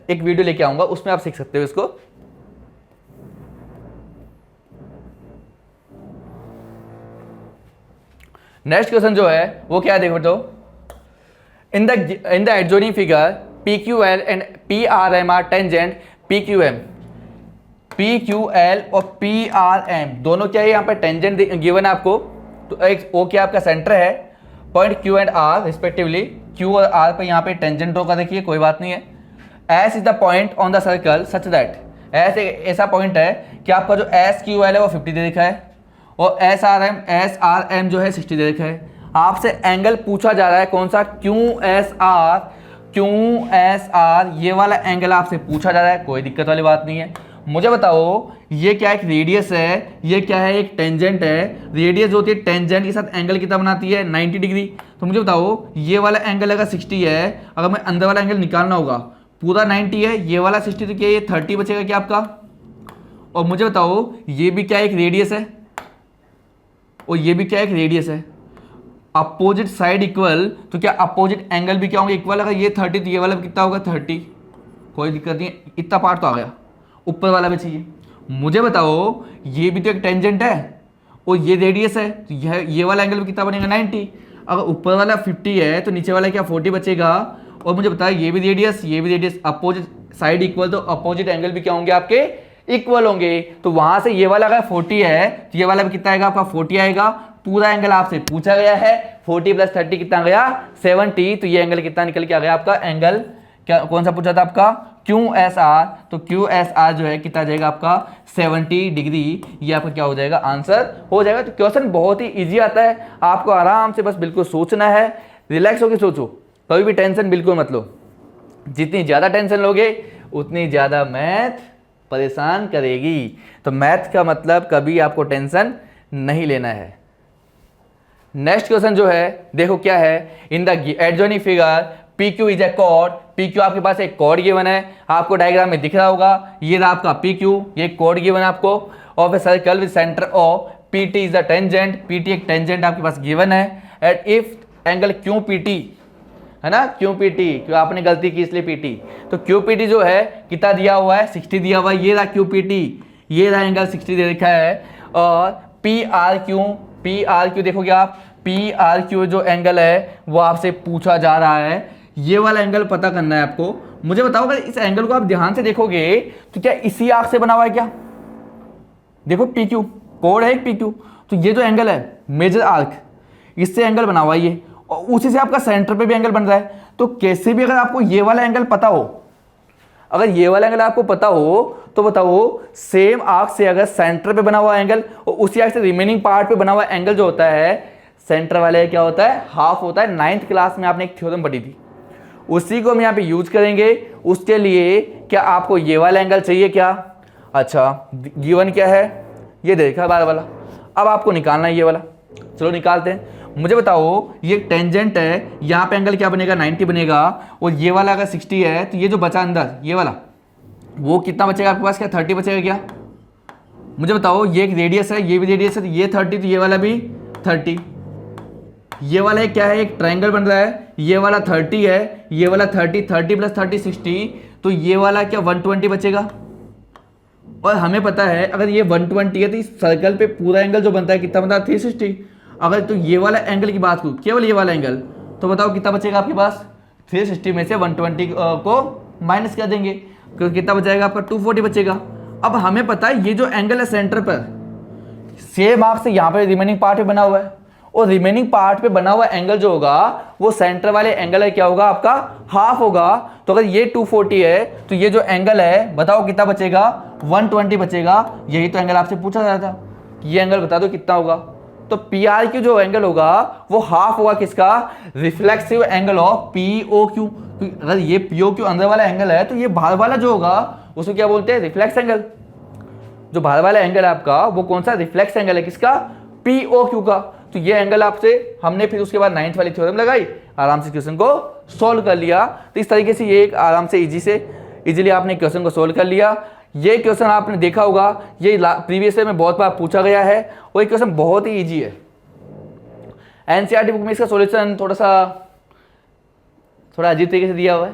एक वीडियो लेके आऊँगा, उसमें आप सीख सकते हो इसको। नेक्स्ट क्वेश्चन जो है वो क्या है, देखो तो in the adjoining figure PQL and PRM are tangent PQM, PQL और PRM दोनों क्या है यहाँ पर टेंजेंट गिवन है आपको। तो एक O क्या आपका सेंटर है, point Q and R respectively, Q और R पर यहाँ पे टेंजेंट ड्रॉ कर देखिए, कोई बात नहीं है। S is the point on the circle such that, S एक ऐसा पॉइंट है कि आपका जो SQL है वो 50 दे रखा है, और SRM जो है 60 दे रखा है। आपसे एंगल पूछा जा रहा है कौन सा, QSR, ये वाला एंगल आपसे पूछा जा रहा है, कोई दिक्कत वाली बात नहीं है। मुझे बताओ ये क्या एक रेडियस है, ये क्या है एक टेंजेंट है। रेडियस जो होती है टेंजेंट के साथ एंगल कितना बनाती है 90 डिग्री। तो मुझे बताओ ये वाला एंगल अगर 60 है, अगर मैं अंदर वाला एंगल निकालना होगा, पूरा 90 है, ये वाला 60, तो क्या ये 30 बचेगा क्या आपका। और मुझे बताओ ये भी क्या एक रेडियस है, और ये भी क्या एक रेडियस है। अपोजिट साइड इक्वल, तो क्या अपोजिट एंगल भी क्या होंगे इक्वल। अगर ये 30 तो ये वाला भी कितना होगा 30, कोई दिक्कत नहीं, इतना पार्ट तो आ गया, ऊपर वाला भी चाहिए। मुझे बताओ ये भी तो एक टेंजेंट है और ये रेडियस है, तो ये वाला एंगल भी कितना बनेगा 90। अगर ऊपर वाला 50 है तो नीचे वाला क्या 40 बचेगा। और मुझे बताया ये भी रेडियस, ये भी रेडियस, अपोजिट साइड इक्वल, तो अपोजिट एंगल भी क्या होंगे आपके इक्वल होंगे। तो वहां से ये वाला अगर 40 है तो ये वाला भी कितना आएगा आपका 40 आएगा। पूरा एंगल आपसे पूछा गया है, 40 + 30 कितना गया 70, तो ये एंगल कितना निकल के आ गया आपका एंगल, क्या कौन सा पूछा था आपका QSR। तो QSR जो है कितना जाएगा आपका 70 डिग्री, ये आपका क्या हो जाएगा आंसर हो जाएगा। तो क्वेश्चन बहुत ही इजी आता है, आपको आराम से बस बिल्कुल सोचना है, रिलैक्स होकर सोचो, कभी भी टेंशन बिल्कुल मत लो। जितनी ज़्यादा टेंशन लोगे उतनी ज़्यादा मैथ परेशान करेगी। तो मैथ का मतलब कभी आपको टेंशन नहीं लेना है। नेक्स्ट क्वेश्चन जो है देखो क्या है, in the adjoining figure P Q is a chord. P Q आपके पास एक कॉर्ड गिवन है, आपको डायग्राम में दिख रहा होगा, ये रहा आपका पी क्यू, ये कॉर्ड गिवन है आपको, और फिर circle with centre of P T is the tangent. P T एक टेंजेंट आपके पास गिवन है। At if angle Q P T है ना, क्यू पी टी, क्यों आपने गलती की इसलिए पी टी, तो क्यू पी टी जो है कितना दिया हुआ है, 60 दिया हुआ है, ये रहा क्यू पी टी, ये रहा एंगल 60 दे रखा है। और पी आर क्यू देखोगे आप, पी आर क्यू जो एंगल है वो आपसे पूछा जा रहा है, ये वाला एंगल पता करना है आपको। मुझे बताओ अगर इस एंगल को आप ध्यान से देखोगे तो क्या इसी आर्क से बना हुआ है क्या? देखो पी क्यू, कोड है पी क्यू, तो ये जो एंगल है मेजर आर्क, इससे एंगल बना हुआ है ये, और उसी से आपका सेंटर पे भी एंगल बन रहा है। तो कैसे भी अगर आपको ये वाला एंगल पता हो, अगर ये वाला एंगल आपको पता हो तो बताओ सेम आर्क से अगर सेंटर पे बना हुआ एंगल और उसी आर्क से रिमेनिंग पार्ट पे बना हुआ एंगल जो होता है सेंटर वाले क्या होता है, हाफ होता है। 9th क्लास में आपने एक थ्योरम पढ़ी थी, उसी को हम यहाँ पे यूज करेंगे। उसके लिए क्या आपको ये वाला एंगल चाहिए क्या? अच्छा गिवन क्या है, ये देखा बार वाला, अब आपको निकालना है ये वाला, चलो निकालते हैं। मुझे बताओ ये टेंजेंट है, यहाँ पे एंगल क्या बनेगा, 90 बनेगा, और ये वाला अगर 60 है तो ये जो बचा अंदर ये वाला वो कितना बचेगा आपके पास, क्या 30 बचेगा क्या? मुझे बताओ ये एक रेडियस है, ये भी रेडियस है, तो ये 30 तो ये वाला भी 30, ये वाला क्या है, एक ट्रायंगल बन रहा है, ये वाला 30 है, ये वाला 30, 30 प्लस 30 60, तो ये वाला क्या 120 बचेगा। और हमें पता है अगर ये 120 है तो इस सर्कल पे पूरा एंगल जो बनता है कितना बनता है, 360। अगर तो ये वाला एंगल की बात करूँ, केवल ये वाला एंगल, तो बताओ कितना बचेगा आपके पास, 360 में से 120 को माइनस कर देंगे, क्योंकि कितना बचेगा आपका 240 बचेगा। अब हमें पता है ये जो एंगल है सेंटर पर सेम आर्क से यहाँ पे रिमेनिंग पार्ट पे बना हुआ है, और रिमेनिंग पार्ट पे बना हुआ एंगल जो होगा वो सेंटर वाले एंगल है क्या होगा आपका, हाफ होगा। तो अगर ये 240 है तो ये जो एंगल है बताओ कितना बचेगा, 120 बचेगा। यही तो एंगल आपसे पूछा जा रहा था, ये एंगल बता दो कितना होगा। तो पी आर क्यू जो एंगल होगा वो हाफ होगा किसका, reflexive angle of P O Q. अगर ये पी ओ क्यू अंदर वाला एंगल है तो ये बाहर वाला जो होगा उसको क्या बोलते हैं, रिफ्लेक्स एंगल। जो बाहर वाला एंगल है आपका वो कौन सा, रिफ्लेक्स एंगल है किसका, पी ओ क्यू का। तो ये एंगल आपसे हमने फिर उसके बाद 9th वाली थ्योरम लगाई, आराम से क्वेश्चन को सॉल्व कर लिया। तो इस तरीके से ये एक आराम से इजीली आपने क्वेश्चन को सॉल्व कर लिया। ये क्वेश्चन आपने देखा होगा, ये प्रीवियस ईयर में बहुत बार पूछा गया है, और ये क्वेश्चन बहुत ही इजी है। एनसीईआरटी बुक में इसका सॉल्यूशन थोड़ा अजीब तरीके से दिया हुआ है,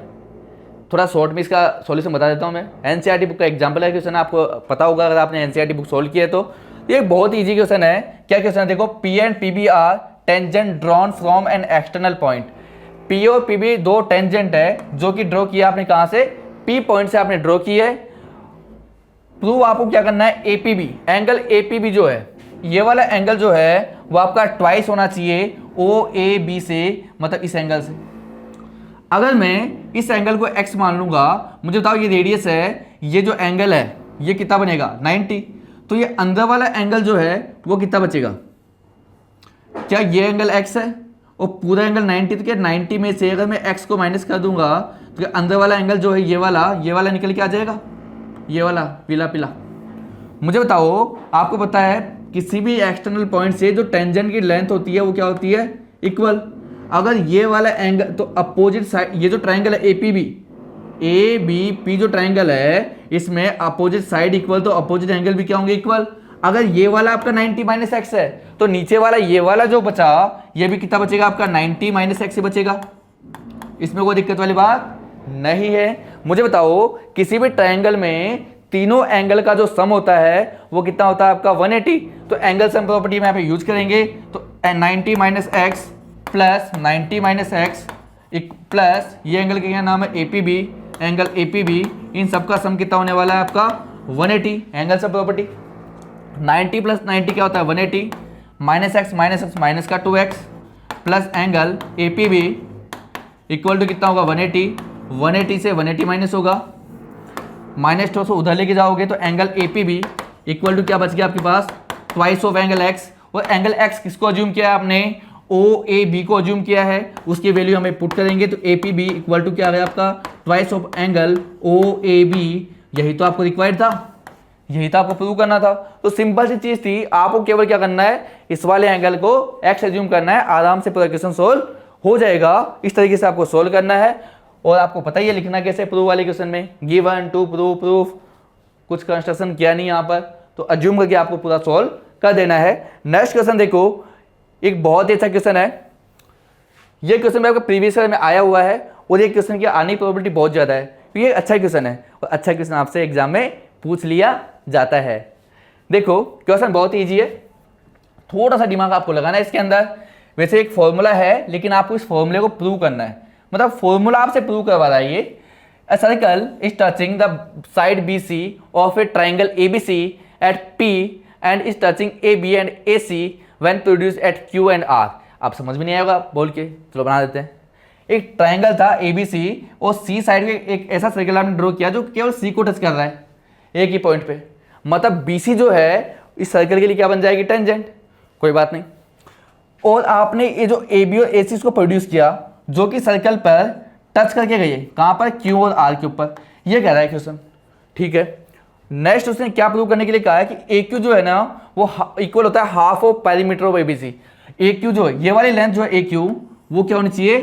थोड़ा शॉर्ट में इसका सॉल्यूशन बता देता हूँ मैं। एनसीईआरटी बुक का एग्जाम्पल है क्वेश्चन, आपको पता होगा अगर आपने एनसीईआरटी बुक सॉल्व किया है तो। ये बहुत इजी क्वेश्चन है। क्या क्वेश्चन है देखो, P and P B are tangent drawn from an external point. P और पी बी दो टेंजेंट है जो कि ड्रॉ किया आपने कहाँ से, पी पॉइंट से आपने ड्रॉ की है। प्रूव आपको क्या करना है, एपीबी एंगल, एपीबी जो है ये वाला एंगल जो है वो आपका ट्वाइस होना चाहिए ओ ए बी से, मतलब इस एंगल से। अगर मैं इस एंगल को x मान लूंगा, मुझे बताओ ये रेडियस है, ये जो एंगल है ये कितना बनेगा 90, तो ये अंदर वाला एंगल जो है वो कितना बचेगा, क्या ये एंगल x है और पूरा एंगल 90, तो क्या 90 में से अगर मैं x को माइनस कर दूंगा तो अंदर वाला एंगल जो है ये वाला निकल के आ जाएगा, ये वाला पीला पीला। मुझे बताओ आपको पता है किसी भी एक्सटर्नल पॉइंट से जो टेंजेंट की लेंथ होती है वो क्या होती है, इक्वल। अगर ये वाला एंगल तो अपोजिट साइड, ये जो ट्रायंगल है एपीबी, ए बी पी जो ट्रायंगल है इसमें अपोजिट साइड इक्वल, तो अपोजिट एंगल भी क्या होंगे, इक्वल। अगर ये वाला आपका 90 माइनस एक्स है तो नीचे वाला ये वाला जो बचा ये भी कितना बचेगा आपका 90 माइनस एक्स से बचेगा। इसमें कोई दिक्कत वाली बात नहीं है। मुझे बताओ किसी भी ट्रायंगल में तीनों एंगल का जो सम होता है वो कितना होता है आपका 180। तो एंगल सम प्रॉपर्टी में यहाँ पे यूज करेंगे, तो 90 minus x plus 90 minus x plus ये एंगल का क्या नाम है, एपीबी, एंगल एपीबी, इन सबका सम कितना होने वाला है आपका 180। एंगल सम प्रॉपर्टी 90 प्लस 90 क्या होता है 180, माइनस एक्स माइनस का 2x plus angle APB equal to कितना होगा 180, 180 से 180 माइनस होगा, माइनस 2 से उधर लेके जाओगे तो एंगल एपीबी इक्वल टू क्या बच गया आपके पास, ट्वाइस ऑफ एंगल एक्स। और एंगल एक्स किसको अज्यूम किया है आपने, ओ ए बी को अज्यूम किया है, उसकी वैल्यू हमें पुट करेंगे तो A P B equal to क्या आ गया आपका twice of angle O A B. यही तो आपको रिक्वायर्ड था, यही तो आपको प्रूव करना था। तो सिंपल सी चीज थी, आपको केवल क्या करना है, इस वाले एंगल को एक्स एज्यूम करना है, आराम से पूरा क्वेश्चन सोल्व हो जाएगा। इस तरीके से आपको सोल्व करना है और आपको पता ही है लिखना कैसे प्रूफ वाले क्वेश्चन में, गिवन टू प्रूफ प्रूफ, कुछ कंस्ट्रक्शन किया नहीं यहाँ पर, तो अज्यूम करके आपको पूरा सोल्व कर देना है। नेक्स्ट क्वेश्चन देखो, एक बहुत ही अच्छा क्वेश्चन है। ये क्वेश्चन में आपका प्रीवियस ईयर में आया हुआ है और ये क्वेश्चन की आने की प्रोबेबिलिटी बहुत ज़्यादा है, तो ये अच्छा क्वेश्चन है और अच्छा क्वेश्चन आपसे एग्जाम में पूछ लिया जाता है। देखो क्वेश्चन बहुत ईजी है, थोड़ा सा दिमाग आपको लगाना है इसके अंदर। वैसे एक फॉर्मूला है लेकिन आपको इस फॉर्मूले को प्रूव करना है, मतलब फॉर्मूला आपसे प्रूव करवा रहा है ये। A circle is touching the side BC of a triangle ABC at P and is touching AB and AC when produced at Q and R। आप समझ में नहीं आएगा बोल के, चलो बना देते हैं। एक ट्राइंगल था ABC और C साइड में एक ऐसा सर्कल आपने ड्रॉ किया जो केवल C को टच कर रहा है एक ही पॉइंट पे, मतलब BC जो है इस सर्कल के लिए क्या बन जाएगी, टेंजेंट, कोई बात नहीं। और आपने ये जो AB और AC को प्रोड्यूस किया जो कि सर्कल पर टच करके गई है, कहाँ पर, Q और R के ऊपर, ये कह रहा है क्वेश्चन, ठीक है। नेक्स्ट उसने क्या प्रूव करने के लिए कहा है कि AQ जो है ना वो इक्वल होता है half of perimeter of ABC। AQ जो है, ये वाली लेंथ जो है AQ, वो क्या होनी चाहिए,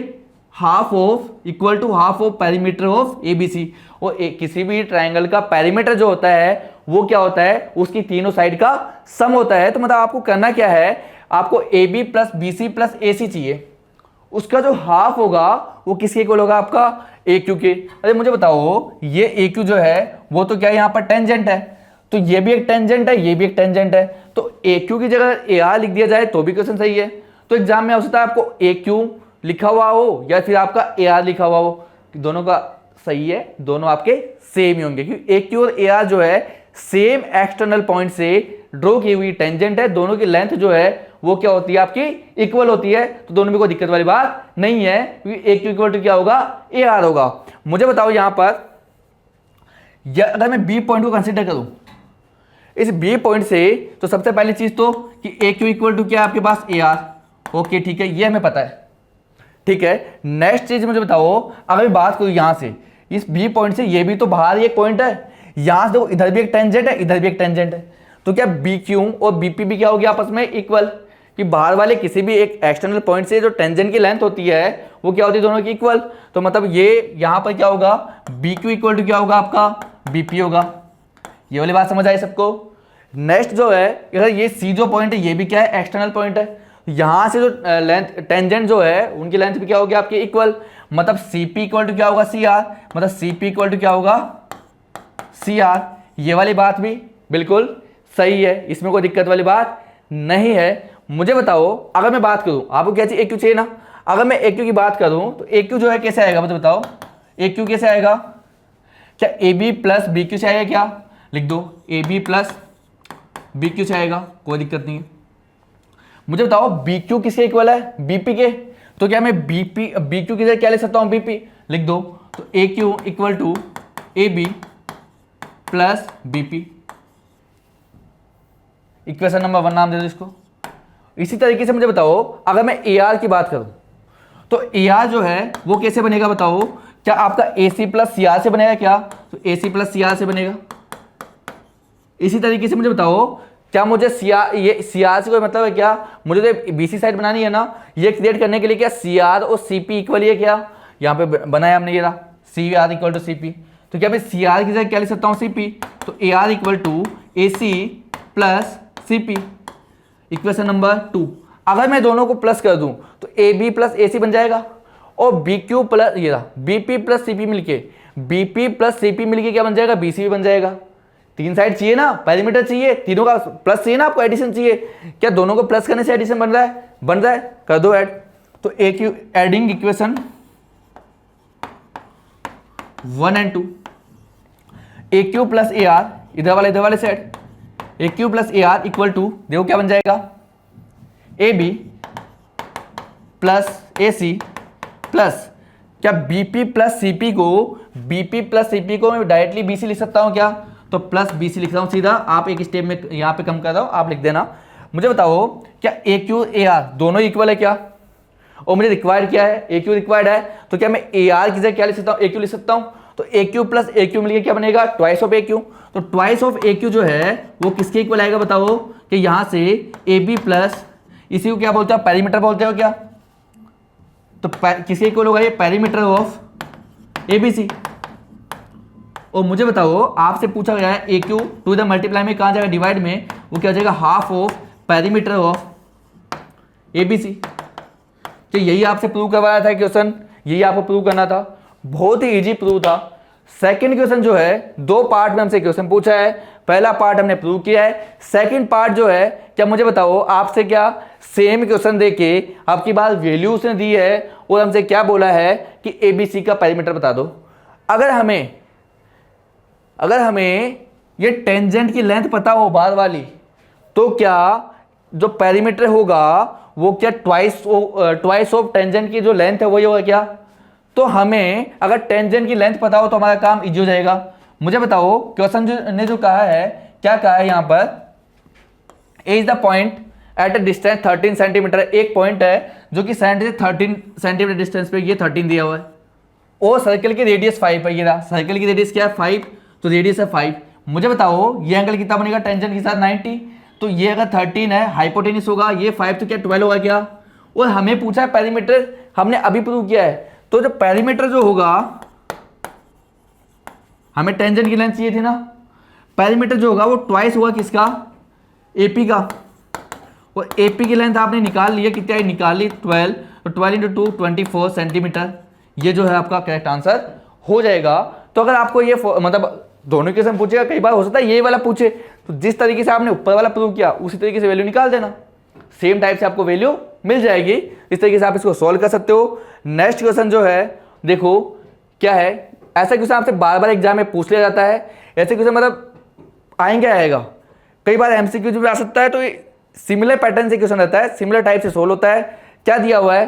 half of equal to half of perimeter of ABC। और किसी भी ट्राइंगल का पेरीमीटर जो होता है वो क्या होता है, उसकी तीनों साइड का सम होता है। तो मतलब आपको करना क्या है, आपको AB plus BC plus AC चाहिए, उसका जो हाफ होगा वो किसके इक्वल होगा, आपका AQ के। अरे मुझे बताओ, ये AQ जो है वो तो क्या यहाँ पर टेंजेंट है, तो ये भी एक टेंजेंट है, ये भी एक टेंजेंट है, तो AQ की जगह AR लिख दिया जाए तो भी क्वेश्चन सही है। तो एग्जाम में हो सकता है आपको AQ लिखा हुआ हो या फिर आपका AR लिखा हुआ हो, दोनों का सही है, दोनों आपके सेम ही होंगे, क्योंकि AQ और AR जो है सेम एक्सटर्नल पॉइंट से ड्रॉ की हुई टेंजेंट है, दोनों की लेंथ जो है वो क्या होती है, आपकी इक्वल होती है। तो दोनों में कोई दिक्कत वाली बात नहीं है, क्योंकि AQ इक्वल टू क्या होगा, AR होगा। मुझे बताओ यहां पर अगर मैं B पॉइंट को कंसीडर करूं, इस B पॉइंट से, तो सबसे पहली चीज तो कि AQ इक्वल टू क्या है आपके पास, AR, ओके ठीक है, ये हमें पता है, ठीक है। नेक्स्ट चीज मुझे बताओ, अगर मैं बात करूं यहां से, इस B पॉइंट से, ये भी तो बाहर एक पॉइंट है, यहां से देखो इधर भी एक टेंजेंट है, इधर भी एक टेंजेंट है, तो क्या BQ और BP भी क्या होगी आपस में इक्वल, कि बाहर वाले किसी भी एक एक्सटर्नल पॉइंट से जो टेंजेंट की लेंथ होती है वो क्या होती है, दोनों की इक्वल। तो मतलब ये यहां पर क्या होगा, BQ इक्वल टू क्या होगा आपका, BP होगा। ये वाली बात समझ आई सबको। नेक्स्ट जो है, अगर ये C जो पॉइंट है ये भी क्या है, एक्सटर्नल पॉइंट है, यहां से जो लेंथ टेंजेंट जो है उनकी लेंथ भी क्या होगी आपकी इक्वल, मतलब CP इक्वल टू क्या होगा, CR, मतलब CP इक्वल टू क्या होगा, CR। ये वाली बात भी बिल्कुल सही है, इसमें कोई दिक्कत वाली बात नहीं है। मुझे बताओ, अगर मैं बात करूं, आपको क्या चाहिए, AQ चाहिए ना, अगर मैं AQ की बात करूं तो AQ जो है कैसे आएगा, मतलब बताओ AQ कैसे आएगा, क्या AB प्लस BQ से आएगा, क्या लिख दो, AB प्लस BQ से आएगा, कोई दिक्कत नहीं है। मुझे बताओ BQ किसके इक्वल है, BP के, तो क्या मैं BQ की जगह क्या ले सकता हूं, BP लिख दो, तो AQ equal to AB plus BP, equation number 1 नाम दे दो इसको। इसी तरीके से मुझे बताओ, अगर मैं AR की बात करूं तो AR जो है वो कैसे बनेगा, बताओ, क्या आपका AC प्लस CR से बनेगा, क्या, तो AC प्लस CR से बनेगा। इसी तरीके से मुझे बताओ, क्या मुझे ये CR से कोई मतलब है क्या, मुझे तो BC साइड बनानी है ना, ये क्रिएट करने के लिए क्या CR और CP इक्वल है, क्या यहाँ पे बनाया हमने, ये रहा CR इक्वल टू CP, तो क्या मैं CR की जगह क्या लिख सकता हूँ, CP, तो AR equal to AC plus CP, equation number 2। अगर मैं दोनों को प्लस कर दूं तो AB प्लस AC बन जाएगा, और BQ प्लस ये रहा BP प्लस CP मिलके, BP प्लस CP मिलके क्या बन जाएगा, BC भी बन जाएगा। तीन साइड चाहिए ना, पेरीमीटर चाहिए, तीनों का प्लस चाहिए ना, आपको एडिशन चाहिए, क्या दोनों को प्लस करने से एडिशन बन रहा है, बन रहा है, कर दो ऐड। तो AQ एडिंग इक्वेशन 1 और 2, AQ प्लस AR, इधर वाले set, AQ plus AR equal to, देखो क्या बन जाएगा, AB प्लस AC प्लस क्या BP प्लस CP को, BP प्लस CP को मैं डायरेक्टली BC लिख सकता हूं क्या, तो प्लस BC लिख रहा हूं सीधा, आप एक स्टेप में यहां पे कम कर रहा हूं, आप लिख देना। मुझे बताओ क्या AQ AR दोनों इक्वल है क्या, और मुझे रिक्वायर्ड क्या है, ए क्यू रिक्वायर्ड है, तो क्या मैं ए आर की जगह क्या लिख सकता हूँ, ए क्यू लिख सकता हूँ। तो ए क्यू प्लस ए क्यू मिलकर क्या बनेगा, ट्वाइस ऑफ ए क्यू। तो ट्वाइस ऑफ ए क्यू जो है वो किसके इक्वल आएगा बताओ, कि यहाँ से ए बी प्लस, इसी को क्या बोलते हैं, पेरीमीटर बोलते हो क्या, तो किसके इक्वल होगा ये, perimeter of A B C. और मुझे बताओ आपसे पूछा गया है A Q to the multiply में कहाँ जाएगा, डिवाइड में, वो क्या हो जाएगा, half of perimeter of A B C. तो यही आपसे प्रूव करवाया था क्वेश्चन, यही आपको प्रूव करना था, बहुत ही इजी प्रूव था। सेकंड क्वेश्चन जो है दो पार्ट में हमसे क्वेश्चन पूछा है, पहला पार्ट हमने प्रूव किया है, सेकंड पार्ट जो है क्या मुझे बताओ आपसे क्या सेम क्वेश्चन देके आपकी बात वैल्यू उसने दी है और हमसे क्या बोला है कि एबीसी का पेरीमीटर बता दो। अगर हमें ये टेंजेंट की लेंथ पता हो बार वाली, तो क्या जो पेरीमीटर होगा वो क्या ट्वाइस ऑफ टेंजेंट की जो लेंथ है वही होगा क्या। तो हमें अगर टेंजेंट की लेंथ पता हो तो हमारा काम इजी हो जाएगा। मुझे बताओ क्वेश्चन ने जो कहा है, क्या कहा है यहाँ पर, A is the point at a distance 13 centimetre. एक पॉइंट है जो कि सेंटर से 13 सेंटीमीटर डिस्टेंस पे, ये 13 दिया हुआ है, और सर्कल की रेडियस 5 है। ये रहा सर्कल की रेडियस क्या है, 5, तो रेडियस है 5। मुझे बताओ ये एंगल कितना बनेगा टेंजेंट के साथ, 90। तो ये अगर 13 है, हाइपोटेन्यूस होगा, ये 5 तो क्या 12 होगा क्या। और हमें पूछा है पेरीमीटर, हमने अभी प्रूव किया है, तो जो पेरीमीटर जो होगा, हमें टेंजेंट की लेंथ चाहिए थी ना, पेरीमीटर जो होगा वो ट्वाइस होगा किसका, एपी का। और एपी की लेंथ आपने निकाल लिया, कितनी आई, निकाल ली 12, तो 12 इंटू 2 24 सेंटीमीटर। ये जो है आपका करेक्ट आंसर हो जाएगा। तो अगर आपको ये मतलब दोनों क्वेश्चन पूछेगा, कई बार हो सकता है ये वाला पूछे, तो जिस तरीके से आपने ऊपर वाला प्रूव किया उसी तरीके से वैल्यू निकाल देना, सेम टाइप से आपको वैल्यू मिल जाएगी। इस तरीके से आप इसको सॉल्व कर सकते हो। नेक्स्ट क्वेश्चन जो है देखो क्या है, ऐसा क्वेश्चन आपसे बार बार एग्जाम में पूछ लिया जाता है। ऐसे क्वेश्चन मतलब आएंगे आएगा, कई बार एमसीक्यू भी आ सकता है, तो सिमिलर पैटर्न से क्वेश्चन रहता है, सिमिलर टाइप से सोल्व होता है। क्या दिया हुआ है,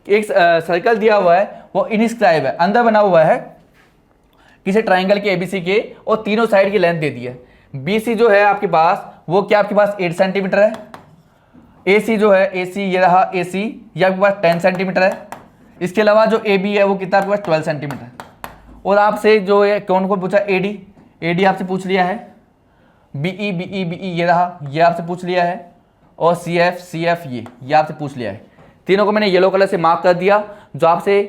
एक सर्कल दिया हुआ है, वो इनस्क्राइब है, अंदर बना हुआ है किसी ट्राइंगल के एबीसी के, और तीनों साइड की लेंथ दे दी है। बीसी जो है आपके पास वो क्या आपके पास 8 सेंटीमीटर है, एसी जो है एसी ये रहा एसी, ये आपके पास 10 सेंटीमीटर है। इसके अलावा जो एबी है वो कितना आपके पास 12 सेंटीमीटर। और आपसे जो है कौन कौन पूछा, एडी, एडी आपसे पूछ लिया है, बीई बीई बीई ये रहा, ये आपसे पूछ लिया है, और सीएफ सीएफ ये आपसे पूछ लिया है। तीनों को मैंने येलो कलर से मार्क कर दिया जो आपसे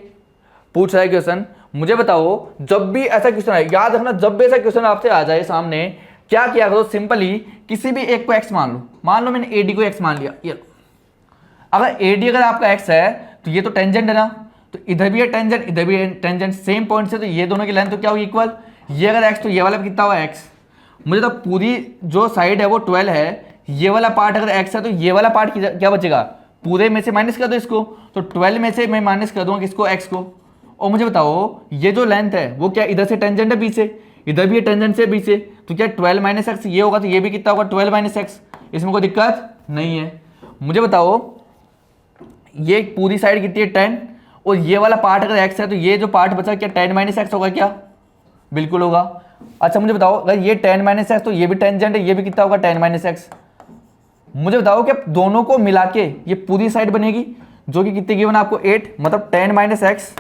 पूछ रहा है क्वेश्चन। मुझे बताओ जब भी ऐसा क्वेश्चन है, याद रखना जब भी ऐसा क्वेश्चन आपसे आ जाए सामने, क्या किया करो, सिंपली किसी भी एक को एक्स मान लो मैंने एडी को एक्स मान लिया। ये अगर एडी अगर आपका एक्स है तो ये तो टेंजेंट है ना, तो इधर भी है टेंजेंट, इधर भी है टेंजेंट, सेम पॉइंट से, तो ये दोनों की लेंथ तो क्या होगी इक्वल। ये अगर एक्स तो ये वाला कितना हुआ एक्स। मुझे तो पूरी जो साइड है वो 12 है, ये वाला पार्ट अगर एक्स है तो ये वाला पार्ट क्या बचेगा, पूरे में से माइनस कर दो इसको, तो 12 में से मैं माइनस कर दूंगा किसको, एक्स को। और मुझे बताओ ये जो लेंथ है वो क्या इधर से टेंजेंट है बी से, इधर भी है टेंजेंट से बी से, तो क्या 12 माइनस एक्स ये होगा, तो ये भी कितना होगा 12 माइनस एक्स, इसमें कोई दिक्कत नहीं है। मुझे बताओ ये पूरी साइड कितनी है 10, और ये वाला पार्ट अगर एक्स है तो ये जो पार्ट बचा क्या 10 माइनस एक्स होगा क्या, बिल्कुल होगा। अच्छा मुझे बताओ अगर ये 10 माइनस एक्स तो ये भी टेंजेंट है, ये भी कितना होगा 10 माइनस एक्स। मुझे बताओ कि दोनों को मिला के ये पूरी साइड बनेगी जो कि कितनी गिवन आपको 8, मतलब 10 minus x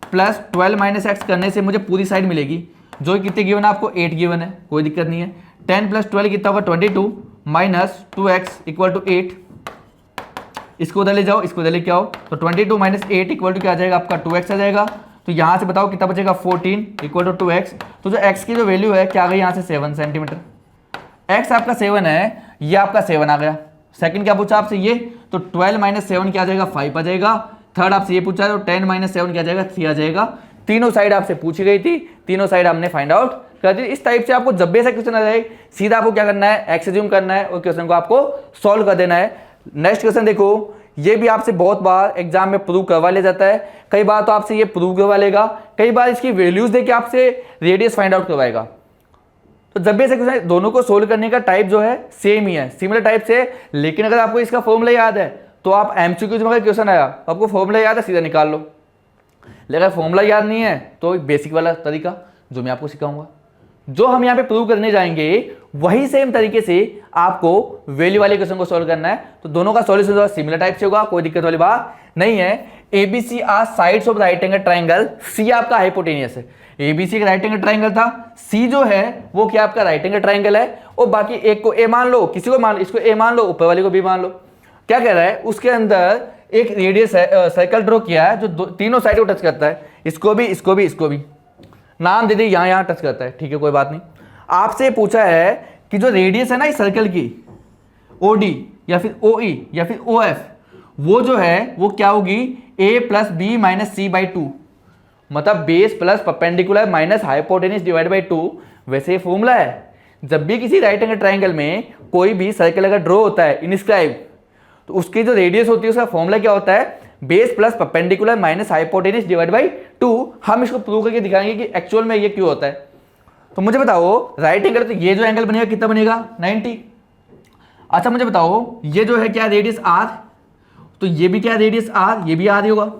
plus 12 minus x करने से मुझे पूरी साइड मिलेगी जो कि कितनी गिवन आपको 8 गिवन है, कोई दिक्कत नहीं है। 10 प्लस 12 कितना होगा 22 माइनस 2x इक्वल टू 8। इसको उधर ले जाओ, इसको उधर लेके आओ, तो 22 माइनस 8 इक्वल टू क्या आ जाएगा आपका 2x आ जाएगा। तो यहाँ से बताओ कितना बचेगा 14 इक्वल टू 2x। तो जो x की जो वैल्यू है क्या आ गई यहाँ से 7 सेंटीमीटर। x आपका 7 है, ये आपका 7 आ गया। सेकंड क्या पूछा आपसे ये, तो 12 माइनस 7 क्या आ जाएगा 5 आ जाएगा। थर्ड आपसे ये पूछा है तो 10 माइनस 7 क्या आ जाएगा 3 आ जाएगा। तीनों साइड आपसे पूछी गई थी, तीनों साइड हमने फाइंड आउट कर दी। इस टाइप से आपको जब भी ऐसा क्वेश्चन आ जाए सीधा आपको क्या करना है, एक्स एज्यूम करना है और क्वेश्चन को आपको सॉल्व कर देना है। नेक्स्ट क्वेश्चन देखो, ये भी आपसे बहुत बार एग्जाम में प्रूव करवा लिया जाता है। कई बार तो आपसे ये प्रूव करवा लेगा, कई बार इसकी वैल्यूज देके आपसे रेडियस फाइंड आउट करवाएगा। तो जब भी ऐसे क्वेश्चन दोनों को सोल्व करने का टाइप जो है सेम ही है, सिमिलर टाइप से। लेकिन अगर आपको इसका फॉर्मूला याद है तो आप एमसीक्यूज में अगर क्वेश्चन आया तो आपको फॉर्मूला याद है सीधा निकाल लो। लेकिन अगर फॉर्मूला याद नहीं है तो बेसिक वाला तरीका जो मैं आपको सिखाऊंगा, जो हम यहाँ पे प्रूव करने जाएंगे वही सेम तरीके से आपको वैल्यू वाले क्वेश्चन को सॉल्व करना है। तो दोनों का सॉल्यूशन जो है सिमिलर टाइप से होगा, कोई दिक्कत वाली बात नहीं है। A B C are sides of right angle triangle, C आपका हाइपोटेनियस है। ए बी सी एक राइट एंगल ट्राइंगल था, सी जो है वो क्या आपका राइट एंगल ट्राइंगल है, और बाकी एक को ए मान लो, किसी को मान लो, इसको ए मान लो, ऊपर वाले को बी मान लो। क्या कह रहा है, उसके अंदर एक रेडियस सर्कल ड्रॉ किया है जो तीनों साइड को टच करता है, इसको भी, इसको भी, इसको भी, नाम दे दी, यहाँ टच करता है, ठीक है कोई बात नहीं। आपसे पूछा है कि जो रेडियस है ना इस सर्कल की, ओ डी या फिर ओ ई या फिर ओ एफ, वो जो है वो क्या होगी, A plus B minus C by two, मतलब base plus perpendicular minus hypotenuse divide by two. वैसे ये फॉर्मूला है, जब भी किसी राइट एंगल ट्राइंगल में कोई भी सर्कल अगर ड्रॉ होता है इनस्क्राइब, तो उसकी जो रेडियस होती है उसका फॉर्मूला क्या होता है, base plus perpendicular minus hypotenuse divide by to. हम इसको प्रूव करके दिखाएंगे कि एक्चुअल में ये क्यों होता है। तो मुझे बताओ राइट एंगल, तो ये जो एंगल बनेगा कितना बनेगा, 90। अच्छा मुझे बताओ ये जो है क्या रेडियस आर, तो ये भी क्या रेडियस आर, ये भी आर ही होगा।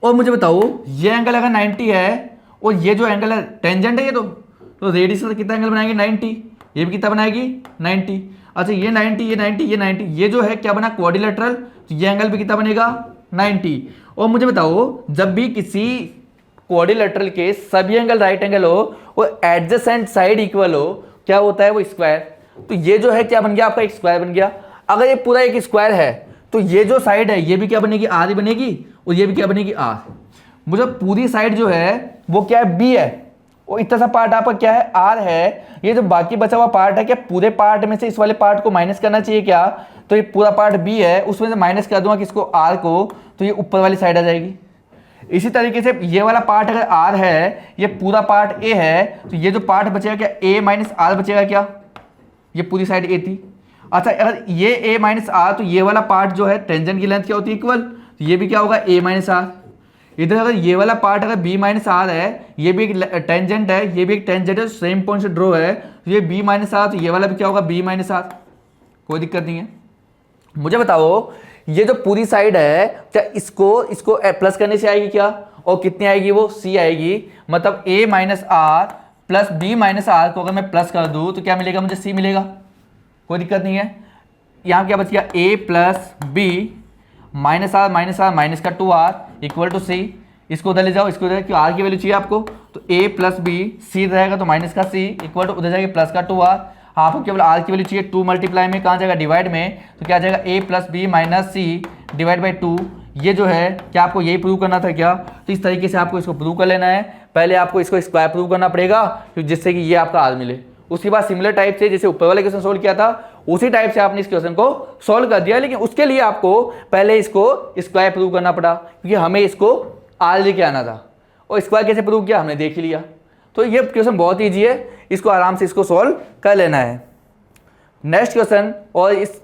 और मुझे बताओ ये एंगल अगर 90 है और ये जो एंगल है टेंजेंट है ये, तो रेडियस से कितना एंगल बनाएंगे, 90। ये भी कितना बनाएगी, 90। अच्छा ये 90, ये 90, ये 90, ये जो है क्या बना, क्वाड्रिलेटरल, तो ये एंगल भी कितना बनेगा, 90। और मुझे बताओ जब भी किसी क्वाड्रिलेटरल के सभी एंगल राइट एंगल हो और एडजेसेंट साइड इक्वल हो, क्या होता है वो स्क्वायर। तो ये जो है क्या बन गया आपका, एक स्क्वायर बन गया। अगर ये पूरा एक स्क्वायर है तो ये जो साइड है ये भी क्या बनेगी, आर ही बनेगी, और ये भी क्या बनेगी, आर। मुझे पूरी साइड जो है वो क्या है, बी है, और इतना सा पार्ट आपका क्या है, आर है। ये जो बाकी बचा हुआ पार्ट है, क्या पूरे पार्ट में से इस वाले पार्ट को माइनस करना चाहिए क्या, तो ये पूरा पार्ट बी है, उसमें से माइनस कर दूंगा किसको, आर को, तो ये ऊपर वाली साइड आ जाएगी। इसी तरीके से ये वाला पार्ट अगर आर है, ये पूरा पार्ट ए है, तो ये जो पार्ट बचेगा क्या, ए माइनस आर बचेगा क्या, ये पूरी साइड ए थी। अच्छा अगर ये ए माइनस आर, तो ये वाला पार्ट जो है टेंजेंट की लेंथ क्या होती है, इक्वल, तो ये भी क्या होगा, ए माइनस आर। इधर अगर ये वाला पार्ट अगर बी माइनस आर है, ये भी एक टेंजेंट है, ये भी एक टेंजेंट है, सेम पॉइंट से ड्रॉ है, तो ये बी माइनस आर, तो ये वाला भी क्या होगा, बी माइनस आर। कोई दिक्कत नहीं है। मुझे बताओ ये जो पूरी साइड है, क्या इसको प्लस करने से आएगी क्या, और कितनी आएगी, वो सी आएगी। मतलब A minus R plus B minus R को अगर मैं प्लस कर दूँ तो क्या मिलेगा, मुझे सी मिलेगा। कोई दिक्कत नहीं है। यहाँ क्या बच गया, A plus B minus R minus का 2r इक्वल टू सी। इसको उधर ले जाओ, इसको उधर, क्यों आर की वैल्यू चाहिए आपको, तो a प्लस बी, सी रहेगा तो माइनस का सी इक्वल टू उधर जाएगा प्लस का 2r। आपको केवल आर की वैल्यू चाहिए, 2 मल्टीप्लाई में कहाँ जाएगा, डिवाइड में, तो क्या जाएगा a plus B minus C divide by 2। ये जो है क्या आपको यही प्रूव करना था क्या, तो इस तरीके से आपको इसको प्रूव कर लेना है। पहले आपको इसको स्क्वायर प्रूव करना पड़ेगा जिससे कि ये आपका आर मिले। उसके बाद सिमिलर टाइप से जैसे ऊपर वाले क्वेश्चन सोल्व किया था उसी टाइप से आपने इस क्वेश्चन को सॉल्व कर दिया, लेकिन उसके लिए आपको पहले इसको स्क्वायर प्रूव करना पड़ा, क्योंकि हमें इसको आर लेके आना था, और स्क्वायर कैसे प्रूव किया हमने देख ही लिया। तो ये क्वेश्चन बहुत ईजी है, इसको आराम से इसको सॉल्व कर लेना है। नेक्स्ट क्वेश्चन और इस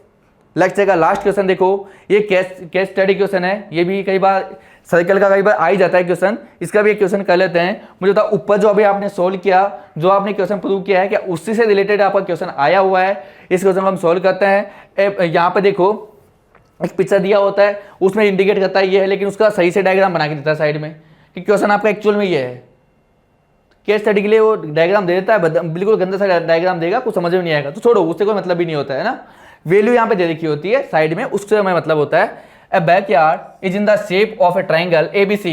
लेक्चर का लास्ट क्वेश्चन देखो, ये केस स्टडी क्वेश्चन है। ये भी कई बार सर्कल का कई बार आ ही जाता है क्वेश्चन, इसका भी एक क्वेश्चन कर लेते हैं। मुझे बताओ ऊपर जो अभी आपने सोल्व किया, जो आपने क्वेश्चन प्रूव किया है, क्या उसी से रिलेटेड आपका क्वेश्चन आया हुआ है। इस क्वेश्चन को हम सोल्व करते हैं। यहाँ पे देखो एक पिक्चर दिया होता है, उसमें इंडिकेट करता है ये है, लेकिन उसका सही से डायग्राम बना के देता है साइड में कि क्वेश्चन आपका एक्चुअल में ये है। केस स्टडी के लिए वो डायग्राम दे देता है, बिल्कुल गंदा सा डायग्राम देगा, कुछ समझ में नहीं आएगा, तो छोड़ो, उससे कोई मतलब भी नहीं होता है ना। वैल्यू यहाँ पे दे रखी होती है साइड में, उससे हमें मतलब होता है A backyard is in the shape of a triangle ABC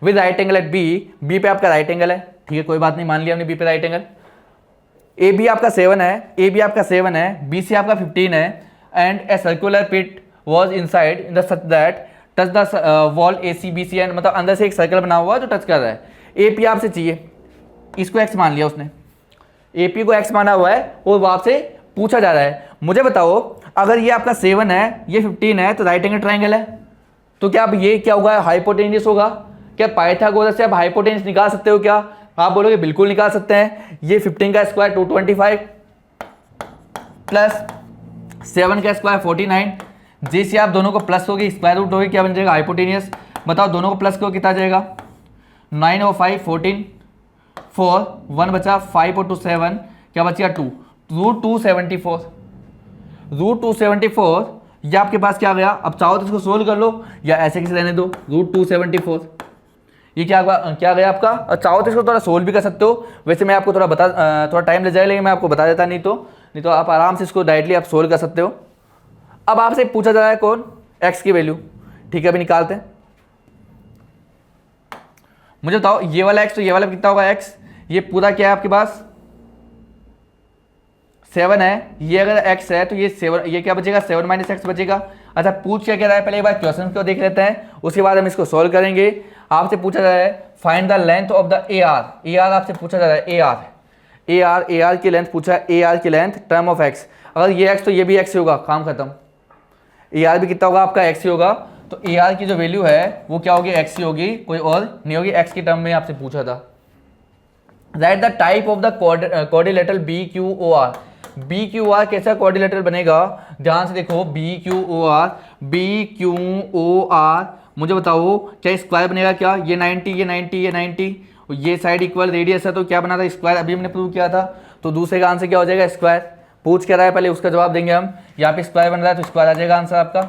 with right angle at B. B पे आपका राइट एंगल है, ठीक है कोई बात नहीं, मान लिया हमने B पे राइट एंगल। AB आपका 7 है, AB आपका 7 है, BC आपका 15 है, and a circular pit was inside in the such that touch the wall ACBC and, मतलब अंदर से एक सर्कल बना हुआ है जो टच कर रहा है। AP आपसे चाहिए, इसको x मान लिया उसने, AP को x माना हुआ है और वो आपसे पूछा जा रहा है। मुझे बताओ अगर ये आपका 7 है, ये 15 है, तो राइट एंगल ट्राइंगल है, तो क्या आप ये क्या होगा, हाइपोटेन्यूस होगा। क्या पाइथागोरस से आप हाइपोटेन्यूस निकाल सकते हो क्या, आप बोलोगे बिल्कुल निकाल सकते हैं। ये 15 का स्क्वायर 225 प्लस 7 का स्क्वायर 49, जैसे आप दोनों को प्लस होगी स्क्वायर रूट होगी, क्या बन जाएगा, हाइपोटेन्यूस। बताओ दोनों को प्लस करो कितना जाएगा, 9 और 5 14, 4 1 बचा, 5 और 2 7, क्या बचेगा 2, रूट 274, रूट 274 ये आपके पास क्या गया। अब चाहो तो इसको सोल्व कर लो या ऐसे किसी रहने दो, रूट 274 ये क्या गया आपका। और चाहो तो इसको थोड़ा सोल्व भी कर सकते हो, वैसे मैं आपको थोड़ा टाइम ले जाएगा, लेकिन मैं आपको बता देता, नहीं तो आप आराम से इसको डायरेक्टली आप सोल्व कर सकते हो। अब आपसे पूछा जा रहा है कौन, एक्स की वैल्यू, ठीक है, अभी निकालते हैं। मुझे बताओ ये वाला x तो ये वाला कितना होगा x, ये पूरा क्या है आपके पास 7 है, ये अगर x है तो ये 7, ये क्या बचेगा 7 माइनस एक्स बचेगा। अच्छा पूछ क्या कह रहा है, पहले एक बार क्वेश्चन को देख लेते हैं, उसके बाद हम इसको सॉल्व करेंगे। आपसे पूछा जा रहा है find the length of the A R आपसे पूछा जा रहा है ए आर की लेंथ पूछा है, ए आर की लेंथ टर्म ऑफ x। अगर ये x तो ये भी x ही होगा, काम खत्म। ए आर भी कितना होगा आपका x ही होगा, तो ए आर की जो वैल्यू है वो क्या होगी x ही होगी, कोई और नहीं होगी। x की टर्म में आपसे पूछा था। Write the type of the quadrilateral B Q O R. B Q R कैसा क्वाड्रिलेटरल बनेगा, ध्यान से देखो, बी क्यू ओ आर मुझे बताओ क्या स्क्वायर बनेगा क्या, ये 90 ये 90 ये 90, ये साइड इक्वल रेडियस है तो क्या बना था स्क्वायर, अभी हमने प्रूव किया था। तो दूसरे का आंसर क्या हो जाएगा स्क्वायर। पूछ क्या रहा है पहले उसका जवाब देंगे हम, यहाँ पे स्क्वायर बन रहा है तो स्क्वायर आ जाएगा आंसर आपका।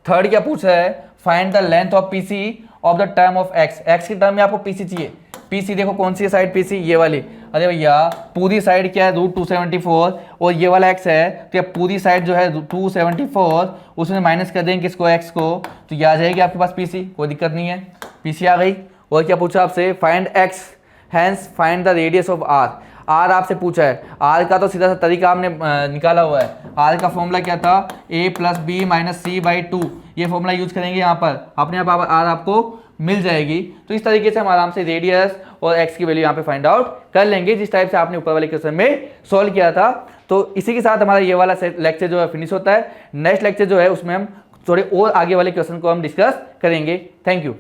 थर्ड क्या पूछ रहा है, find the length of PC of the term of x. X की टर्म में आपको पीसी चाहिए। पीसी देखो कौन सी साइड पीसी, ये वाली। अरे भैया पूरी साइड क्या है √274 और ये वाला x है तो पूरी साइड जो है 274, उसमें माइनस कर देंगे किसको x को, तो ये आ जाएगी आपके पास पीसी, कोई दिक्कत नहीं है, पीसी आ गई। और क्या पूछा आपसे, find x hence find the radius of r। R आपसे पूछा है, आर का तो सीधा सा तरीका आपने निकाला हुआ है। आर का फॉर्मूला क्या था, a + b - c/2, ये फॉर्मूला यूज करेंगे यहाँ पर, अपने आप आर आपको मिल जाएगी। तो इस तरीके से हम आराम से रेडियस और x की वैल्यू यहाँ पे फाइंड आउट कर लेंगे, जिस टाइप से आपने ऊपर वाले क्वेश्चन में सॉल्व किया था। तो इसी के साथ हमारा ये वाला लेक्चर जो है फिनिश होता है। नेक्स्ट लेक्चर जो है उसमें हम थोड़े और आगे वाले क्वेश्चन को हम डिस्कस करेंगे। Thank you.